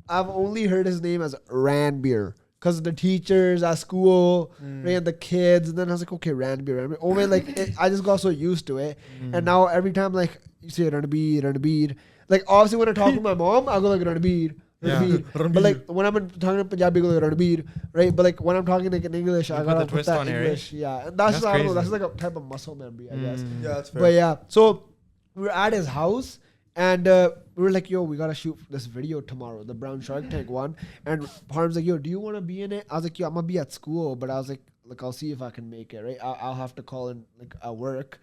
Speaker 1: I've only heard his name as Ranbir because of the teachers at school, right, and the kids. And then I was like, okay, Ranbir. Oh man, like I just got so used to it, and now every time like you say Ranbir, like obviously when I talk to my mom, I go like Ranbir.
Speaker 3: Yeah.
Speaker 1: But like when I'm talking to Punjabi, I go like Ranbir, right? But like when I'm talking like in English, I gotta put that English. Right? Yeah, and that's I don't know. That's like a type of muscle memory, I guess.
Speaker 2: Yeah, that's fair.
Speaker 1: But yeah, so we were at his house, and we were like, "Yo, we gotta shoot this video tomorrow, the Brown Shark Tank one." And Harm's like, "Yo, do you want to be in it?" I was like, "Yo, I'm gonna be at school," but I was like, I'll see if I can make it, right? I'll have to call in like at work.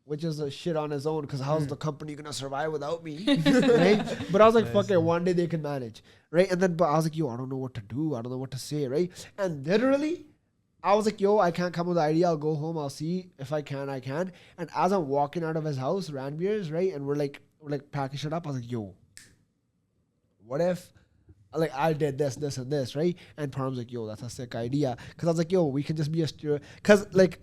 Speaker 1: Which is a shit on his own, because how's the company gonna survive without me, right? But I was like, fuck it, one day they can manage, right? And then, but I was like, yo, I don't know what to do, I don't know what to say, right? And literally, I was like, yo, I can't come with the idea. I'll go home, I'll see if I can. And as I'm walking out of his house, Ranbir's, right, and we're like packing shit up, I was like, yo, what if? Like I did this, and this, right? And Parm's like, yo, that's a sick idea. Cause I was like, yo, we can just be a stereo. Cause like,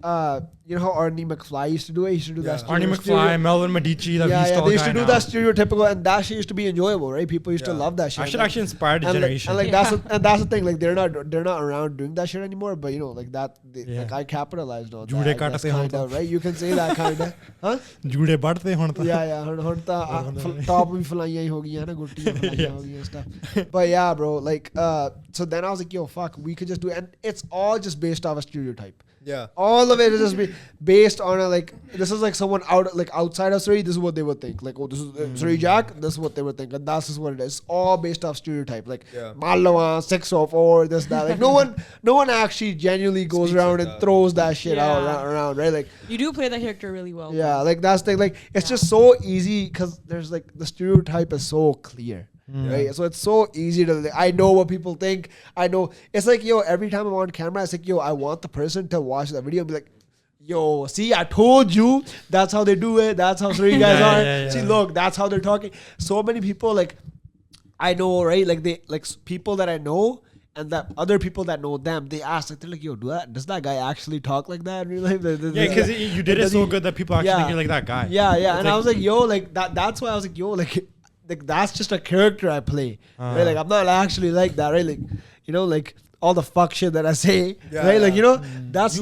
Speaker 1: you know how Arnie McFly used to do it? He used to do that.
Speaker 3: Arnie McFly, Melvin Medici,
Speaker 1: they used to do that stereotypical, and that shit used to be enjoyable, right? People used to love that shit.
Speaker 3: I should actually inspire the generation.
Speaker 1: And that's the thing. Like they're not around doing that shit anymore. But you know, like that, like I capitalized on that. Kind of, right? You can say that kind of, huh?
Speaker 3: Jude badte hon ta.
Speaker 1: Yeah. Hon ta top bhi flaiyan hi ho gayi na, guttiyan flaiyan ho gayi stuff. But yeah, bro, like so then I was like, yo, fuck, we could just do it. And it's all just based off a stereotype.
Speaker 2: Yeah.
Speaker 1: All of it is just based on a, like, this is like someone outside of Surrey, this is what they would think. Like, oh, this is Surrey Jack, this is what they would think. And that's just what it is. It's all based off stereotype. Like, Malawa, 604, this, that. Like, no one actually genuinely goes around and throws that shit out around, right? Like,
Speaker 4: you do play the character really well.
Speaker 1: Yeah, like that's the thing. Like, it's just so easy because there's like, the stereotype is so clear. Right, so it's so easy to. I know what people think. I know it's like, yo, every time I'm on camera, it's like, yo, I want the person to watch the video and be like, yo, see, I told you. That's how they do it. That's how Surrey guys are. See, look, that's how they're talking. So many people, like, I know, right? Like they, like people that I know, and that other people that know them, they ask, like, they're like, yo, does that guy actually talk like that? Like,
Speaker 3: because you did it so good that people actually think you're like that guy.
Speaker 1: Yeah. And I was like, yo, like that's why I was like, yo, like that's just a character I play, right? Like I'm not actually like that, right? Like, you know, like all the fuck shit that I say,
Speaker 2: Yeah,
Speaker 1: right? Like,
Speaker 2: yeah.
Speaker 1: you know, that's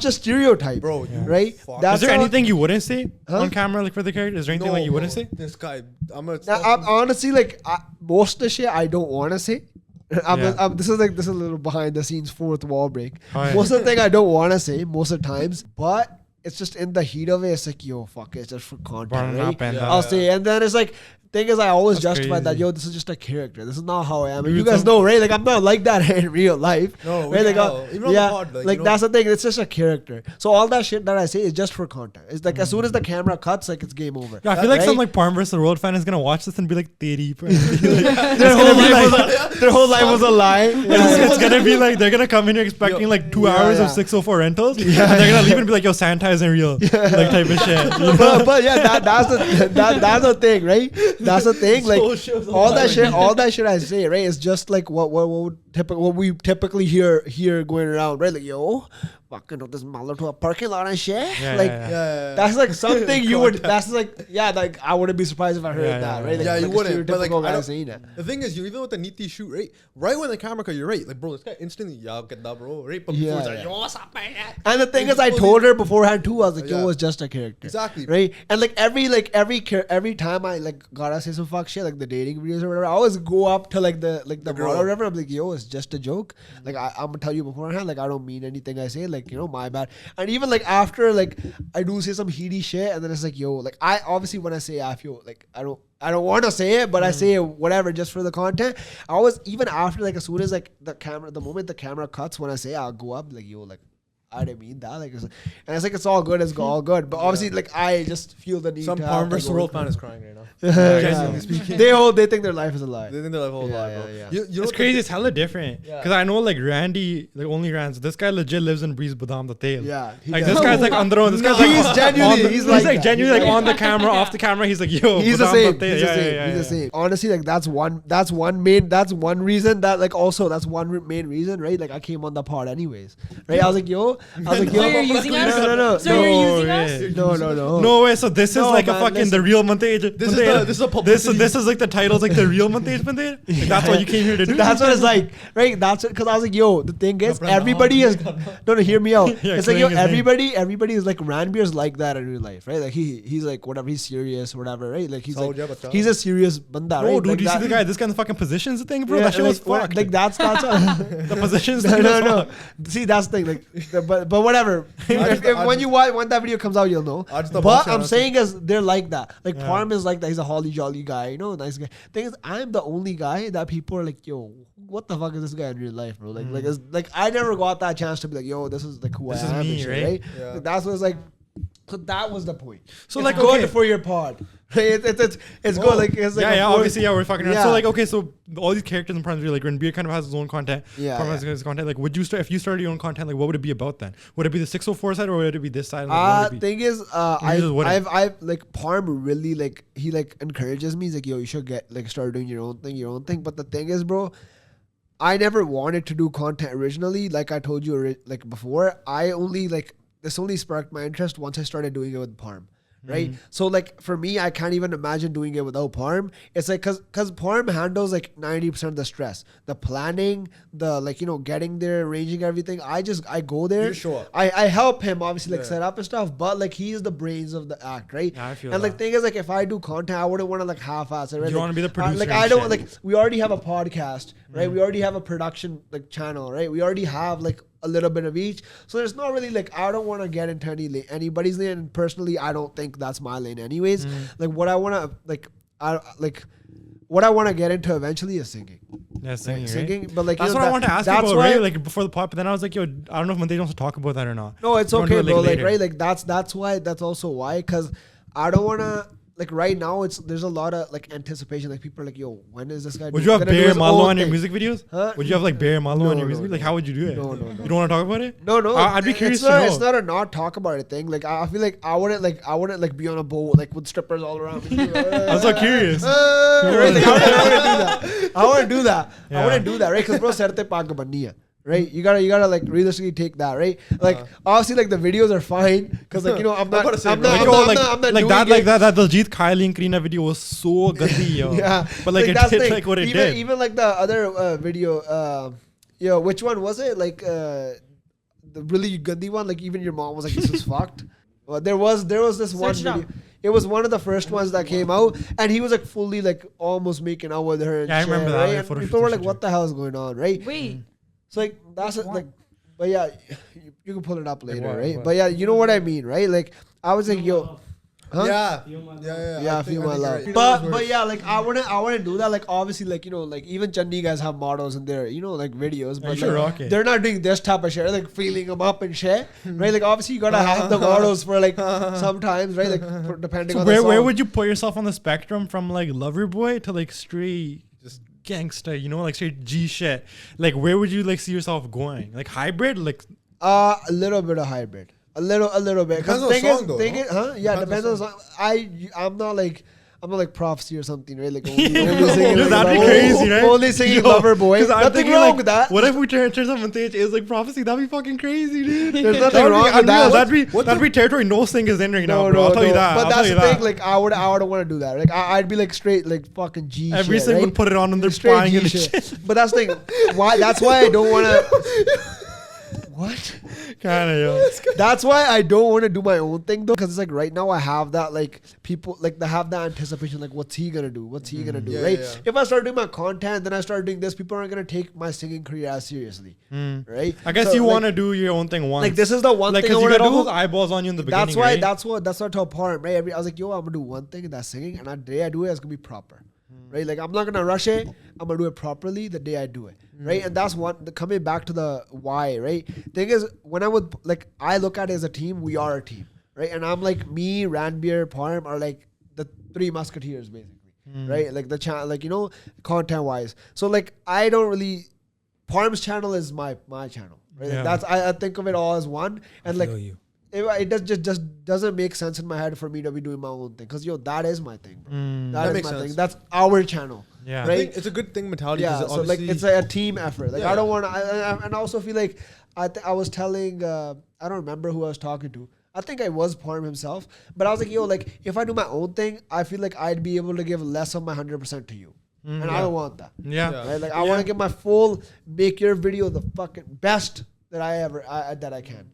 Speaker 1: just stereotype,
Speaker 2: Bro,
Speaker 1: right?
Speaker 2: fuck.
Speaker 1: That's
Speaker 3: Is there
Speaker 1: how-
Speaker 3: anything you wouldn't say
Speaker 1: Huh?
Speaker 3: on camera, like for the character? Is there anything like you wouldn't say?
Speaker 2: This guy, I'm gonna.
Speaker 1: Now, I'm honestly like most of the shit I don't want to say. This is a little behind the scenes fourth wall break.
Speaker 3: Oh, yeah.
Speaker 1: Most of the thing I don't want to say most of the times, but it's just in the heat of it. It's like, yo, fuck it, it's just for content,
Speaker 3: Burn
Speaker 1: right?
Speaker 3: up and
Speaker 1: I'll say, and then it's like. Thing is, I always
Speaker 3: That's
Speaker 1: justify that,
Speaker 3: crazy.
Speaker 1: yo, this is just a character. This is not how I am. And
Speaker 3: Dude,
Speaker 1: you guys know, right? Like, I'm not like that in real life.
Speaker 2: No,
Speaker 1: right? Like,
Speaker 2: even on the pod, like, you know-
Speaker 1: that's the thing. It's just a character. So all that shit that I say is just for content. It's like as soon as the camera cuts, like it's game over.
Speaker 3: Yeah, I feel like some
Speaker 1: Right?
Speaker 3: like Parm vs. the World fan is gonna watch this and be like, "Teri."
Speaker 1: Their whole life was a lie.
Speaker 3: It's gonna be like they're gonna come in here expecting like 2 hours of 604 rentals, and they're gonna leave and be like, "Yo, Santa isn't real," like type of shit. You know?
Speaker 1: but yeah, that's the thing, right? That's the thing. Like all that shit I say, right? Is just like what we typically hear going around, right? Like, yo, fucking this mother to a parking lot and shit.
Speaker 3: Yeah,
Speaker 1: like
Speaker 3: yeah,
Speaker 2: yeah.
Speaker 1: that's like something you would. That's like like I wouldn't be surprised if I heard
Speaker 3: Yeah,
Speaker 1: that,
Speaker 3: yeah,
Speaker 1: right? Like,
Speaker 2: Yeah, you
Speaker 1: like
Speaker 2: wouldn't. But like,
Speaker 1: stereotypical
Speaker 2: I
Speaker 1: guy
Speaker 2: don't-
Speaker 1: saying that.
Speaker 2: the thing is, you even with the Niti shoot, right when the camera cut, you're right. Like, bro, this guy instantly, yeah, get that, bro, right? But before,
Speaker 1: Yeah,
Speaker 2: it's like,
Speaker 1: yeah.
Speaker 2: yo, what's up, man?
Speaker 1: And the thing is, I told her beforehand too. I was like, "Yo,
Speaker 2: Yeah.
Speaker 1: it's just a character."
Speaker 2: Exactly.
Speaker 1: Right. And like every time I like gotta say some fuck shit, like the dating videos or whatever, I always go up to like the
Speaker 2: girl.
Speaker 1: model or whatever. I'm like, "Yo, it's just a joke." Like I'm gonna tell you beforehand. Like I don't mean anything I say. Like, you know, my bad. And even like after like I do say some heady shit, and then it's like, "Yo," like I obviously when I say I feel like I don't want to say it, but I say it whatever just for the content. I always, even after like as soon as like the moment the camera cuts, when I say I'll go up like, "Yo, like I didn't mean that." Like, and it's like it's all good, it's all good. But obviously, like I just feel the need.
Speaker 2: Some
Speaker 1: to
Speaker 2: Parm
Speaker 1: have,
Speaker 2: vs.
Speaker 1: like,
Speaker 2: World fan is crying right now.
Speaker 1: Genuinely speaking, they think their life is a lie.
Speaker 2: They think their life whole
Speaker 1: Yeah,
Speaker 2: lie,
Speaker 1: yeah,
Speaker 2: bro.
Speaker 1: yeah.
Speaker 2: You know
Speaker 3: It's
Speaker 2: what the
Speaker 3: crazy. It's hella different.
Speaker 2: Yeah.
Speaker 3: Because I know like Randy, like only Rands. This guy legit lives and breathes Badam the tail.
Speaker 1: Yeah, he
Speaker 3: Like
Speaker 1: does.
Speaker 3: this guy's like on the road. This guy's
Speaker 1: He's
Speaker 3: like
Speaker 1: genuinely-
Speaker 3: on the-
Speaker 1: he's
Speaker 3: he's
Speaker 1: like
Speaker 3: like
Speaker 1: that.
Speaker 3: genuinely like
Speaker 4: He's
Speaker 3: on the
Speaker 4: like that.
Speaker 3: camera,
Speaker 4: Yeah.
Speaker 3: off the camera. He's like, yo,
Speaker 1: He's the
Speaker 3: Badam
Speaker 1: same.
Speaker 3: tail.
Speaker 1: He's the
Speaker 3: Yeah,
Speaker 1: same.
Speaker 3: yeah,
Speaker 1: He's
Speaker 3: yeah,
Speaker 1: the same. Honestly, like that's one reason that like also that's one main reason, right? Like I came on the pod anyways, right? I was like, yo,
Speaker 4: So you're using us?
Speaker 1: no.
Speaker 4: So you're
Speaker 3: No
Speaker 4: using
Speaker 3: way.
Speaker 4: us?
Speaker 1: No.
Speaker 3: No way. So this is
Speaker 1: No,
Speaker 3: like a
Speaker 1: man,
Speaker 3: fucking
Speaker 1: listen.
Speaker 3: the real Mantej.
Speaker 2: This is a publicity.
Speaker 3: This is like the title's like the real Mantej Mantej. Like, that's what you came here to do.
Speaker 1: That's what it's like, right? That's it. Because I was like, yo, the thing is, everybody is. No, hear me out.
Speaker 3: Yeah,
Speaker 1: It's like, yo,
Speaker 3: clearing his name.
Speaker 1: everybody is like Ranbir's like that in real life, right? Like he's like whatever, he's serious, whatever, right? Like he's like
Speaker 2: Saujya bacha.
Speaker 1: he's a serious banda,
Speaker 3: No,
Speaker 1: right?
Speaker 3: dude,
Speaker 1: Like
Speaker 3: do you see
Speaker 1: that-
Speaker 3: the guy? This guy in the fucking positions thing, bro.
Speaker 1: Yeah,
Speaker 3: That shit was
Speaker 1: like,
Speaker 3: fucked.
Speaker 1: Like that's what,
Speaker 3: the positions.
Speaker 1: no,
Speaker 3: thing was
Speaker 1: no.
Speaker 3: fucked.
Speaker 1: See, that's the thing. Like, but whatever. When that video comes out, you'll know.
Speaker 2: Aaj the
Speaker 1: But
Speaker 2: boss
Speaker 1: I'm
Speaker 2: channel
Speaker 1: saying is they're like that. Like
Speaker 3: Yeah.
Speaker 1: Parm is like that. He's a holly jolly guy, you know, nice guy. Thing is, I'm the only guy that people are like, yo, what the fuck is this guy in real life, bro? Like I never got that chance to be like, yo, this is like who
Speaker 3: This
Speaker 1: I
Speaker 3: is
Speaker 1: am,
Speaker 3: me,
Speaker 1: and shit,
Speaker 3: right?
Speaker 1: right?
Speaker 2: Yeah.
Speaker 1: Like, that's what it's like. So that was the point.
Speaker 3: So
Speaker 1: It's
Speaker 3: like,
Speaker 1: good
Speaker 3: okay.
Speaker 1: for your pod. It's good. Like it's like
Speaker 3: Yeah,
Speaker 1: a fourth-
Speaker 3: obviously, yeah, we're fucking around.
Speaker 1: Yeah.
Speaker 3: So like, okay, so all these characters in Prime Video, like Ranbir kind of has his own content.
Speaker 1: Yeah,
Speaker 3: Parm has
Speaker 1: yeah.
Speaker 3: his content. Like, would you start if you started your own content? Like, what would it be about then? Would it be the 604 side or would it be this side? Like, what would it be?
Speaker 1: Thing is, I've like Parm really like he like encourages me. He's like, yo, you should get like start doing your own thing. But the thing is, bro, I never wanted to do content originally. Like I told you like before, I only like this only sparked my interest once I started doing it with Parm. Right. So like for me, I can't even imagine doing it without Parm. It's like cause Parm handles like 90% of the stress, the planning, the like, you know, getting there, arranging everything. I go there.
Speaker 2: You show up.
Speaker 1: I help him obviously like
Speaker 2: Yeah.
Speaker 1: set up and stuff, but like he's the brains of the act, right?
Speaker 3: Yeah, I feel
Speaker 1: and like
Speaker 3: that.
Speaker 1: thing is like if I do content, I wouldn't want to like half-ass it. Right?
Speaker 3: You wanna be the producer
Speaker 1: Like
Speaker 3: and
Speaker 1: I don't
Speaker 3: shit.
Speaker 1: like we already have a podcast, right? We already have a production like channel, right? We already have like a little bit of each, so there's not really like I don't want to get into anybody's lane, and personally I don't think that's my lane anyways. Like what I want to what I want to get into eventually is singing.
Speaker 3: Yeah, singing, right?
Speaker 1: Singing, but like
Speaker 3: That's
Speaker 1: you know,
Speaker 3: what I wanted to ask you
Speaker 1: that's
Speaker 3: about,
Speaker 1: why-
Speaker 3: right? Like before the pop, but then I was like, yo, I don't know if Mantej wants to talk about that or not.
Speaker 1: No, it's
Speaker 3: You wanna do
Speaker 1: okay,
Speaker 3: it,
Speaker 1: bro. Like,
Speaker 3: later.
Speaker 1: right, like that's why. That's also why, because I don't wanna like right now. There's a lot of like anticipation. Like people are like, yo, when is this guy?
Speaker 3: Would you have
Speaker 1: gonna do
Speaker 3: Bear
Speaker 1: his
Speaker 3: Malo
Speaker 1: own
Speaker 3: on your
Speaker 1: thing?
Speaker 3: music videos?
Speaker 1: Huh?
Speaker 3: Would you have like Bear Malo
Speaker 1: No,
Speaker 3: on your
Speaker 1: no,
Speaker 3: music videos? Like
Speaker 1: no.
Speaker 3: how would you do it?
Speaker 1: No.
Speaker 3: You don't want to talk about it?
Speaker 1: No.
Speaker 3: I'd be curious
Speaker 1: It's
Speaker 3: to know.
Speaker 1: It's not a not talk about it thing. Like I feel like I wouldn't like be on a boat like with strippers all around me.
Speaker 3: I was so curious.
Speaker 1: Right? Like, I wouldn't do that.
Speaker 3: Yeah.
Speaker 1: I wouldn't do that, right? Because bro, serte paag banni hai. Right, you gotta like realistically take that, right? Like obviously, like the videos are fine because like you know I'm not
Speaker 2: about to say,
Speaker 1: I'm
Speaker 2: bro.
Speaker 1: not
Speaker 3: Like,
Speaker 1: I'm not
Speaker 3: like
Speaker 1: doing
Speaker 3: that,
Speaker 1: it.
Speaker 3: like that Daljit Kylie and Karina video was so gandhi, yo.
Speaker 1: Yeah,
Speaker 3: But like it
Speaker 1: that's
Speaker 3: did
Speaker 1: the
Speaker 3: like what it
Speaker 1: even,
Speaker 3: did.
Speaker 1: Even like the other video, Yo, which one was it? Like the really gandhi one. Like even your mom was like, "This is fucked." Well, there was this one video. It was one of the first ones that came out, and he was like fully like almost making out with her. And
Speaker 3: I remember that.
Speaker 1: Right? And people were like, "What the hell is going on?" Right?
Speaker 4: Wait.
Speaker 1: So like that's like, but yeah, you can pull it up later, right? But yeah, you know what I mean, right? Like I was like, yo. Huh?
Speaker 2: Yeah.
Speaker 1: Feel my love. Right. But yeah, like I wouldn't do that. Like obviously, like like even Chandi guys have models in their like videos, but like, they're not doing this type of shit, like feeling them up and shit, right? Like obviously you gotta have the models for like sometimes, right? Like depending on the song.
Speaker 3: Where would you put yourself on the spectrum from like lover boy to like straight just gangsta, like straight G shit? Like where would you like see yourself going? Like hybrid, like
Speaker 1: a little bit of hybrid. A little bit.
Speaker 2: Depends on the song, though.
Speaker 1: Yeah, depends on the song. I'm not like Prophecy or something, right? Like only
Speaker 3: singing. Dude, that'd be crazy, right?
Speaker 1: Only singing Lover Boy. Nothing wrong with that.
Speaker 3: What if we turns out Mantej is like Prophecy? That'd be fucking crazy, dude.
Speaker 1: There's nothing wrong with that.
Speaker 3: That'd be territory no singers in right now, bro. I'll tell you that.
Speaker 1: But that's the thing. Like I would want to do that. Like I'd be like straight like fucking G.
Speaker 3: Every
Speaker 1: shit,
Speaker 3: single
Speaker 1: right?
Speaker 3: would put it on and they're spying and shit.
Speaker 1: But that's the thing. That's why I don't want to. What?
Speaker 3: Kind of, yo.
Speaker 1: That's why I don't want to do my own thing though, because it's like right now I have that like people like they have that anticipation like what's he gonna do? What's he gonna do? Right? Yeah. If I start doing my content, then I start doing this, people aren't gonna take my singing career as seriously, right?
Speaker 3: I guess you want to do your own thing once.
Speaker 1: Like this is the one thing I
Speaker 3: want
Speaker 1: to do.
Speaker 3: All those eyeballs on you in the beginning.
Speaker 1: That's why.
Speaker 3: Right?
Speaker 1: That's what I told Parm. Right? I was like, yo, I'm gonna do one thing, and that's singing, and the day I do it, it's gonna be proper. Right, like I'm not gonna rush it. I'm gonna do it properly the day I do it. Right, and that's one. Coming back to the why. Right, thing is when I would like I look at it as a team. We are a team. Right, and I'm like me, Ranbir, Parm are like the three musketeers basically. Right, like the channel, like content wise. So like I don't really. Parm's channel is my channel. Right, like that's I think of it all as one. And like it just doesn't make sense in my head for me to be doing my own thing because that is my thing, bro. That is my thing. That's our channel. Yeah, right.
Speaker 2: I think it's a good thing mentality.
Speaker 1: Yeah, so like it's like a team effort. Like I don't want to, and I also feel like I was telling I don't remember who I was talking to. I think I was Parm himself, but I was like, yo, like if I do my own thing, I feel like I'd be able to give less of my 100% to you. And I don't want that.
Speaker 3: Yeah.
Speaker 1: Right? Like I want to give my full, make your video the fucking best that I can.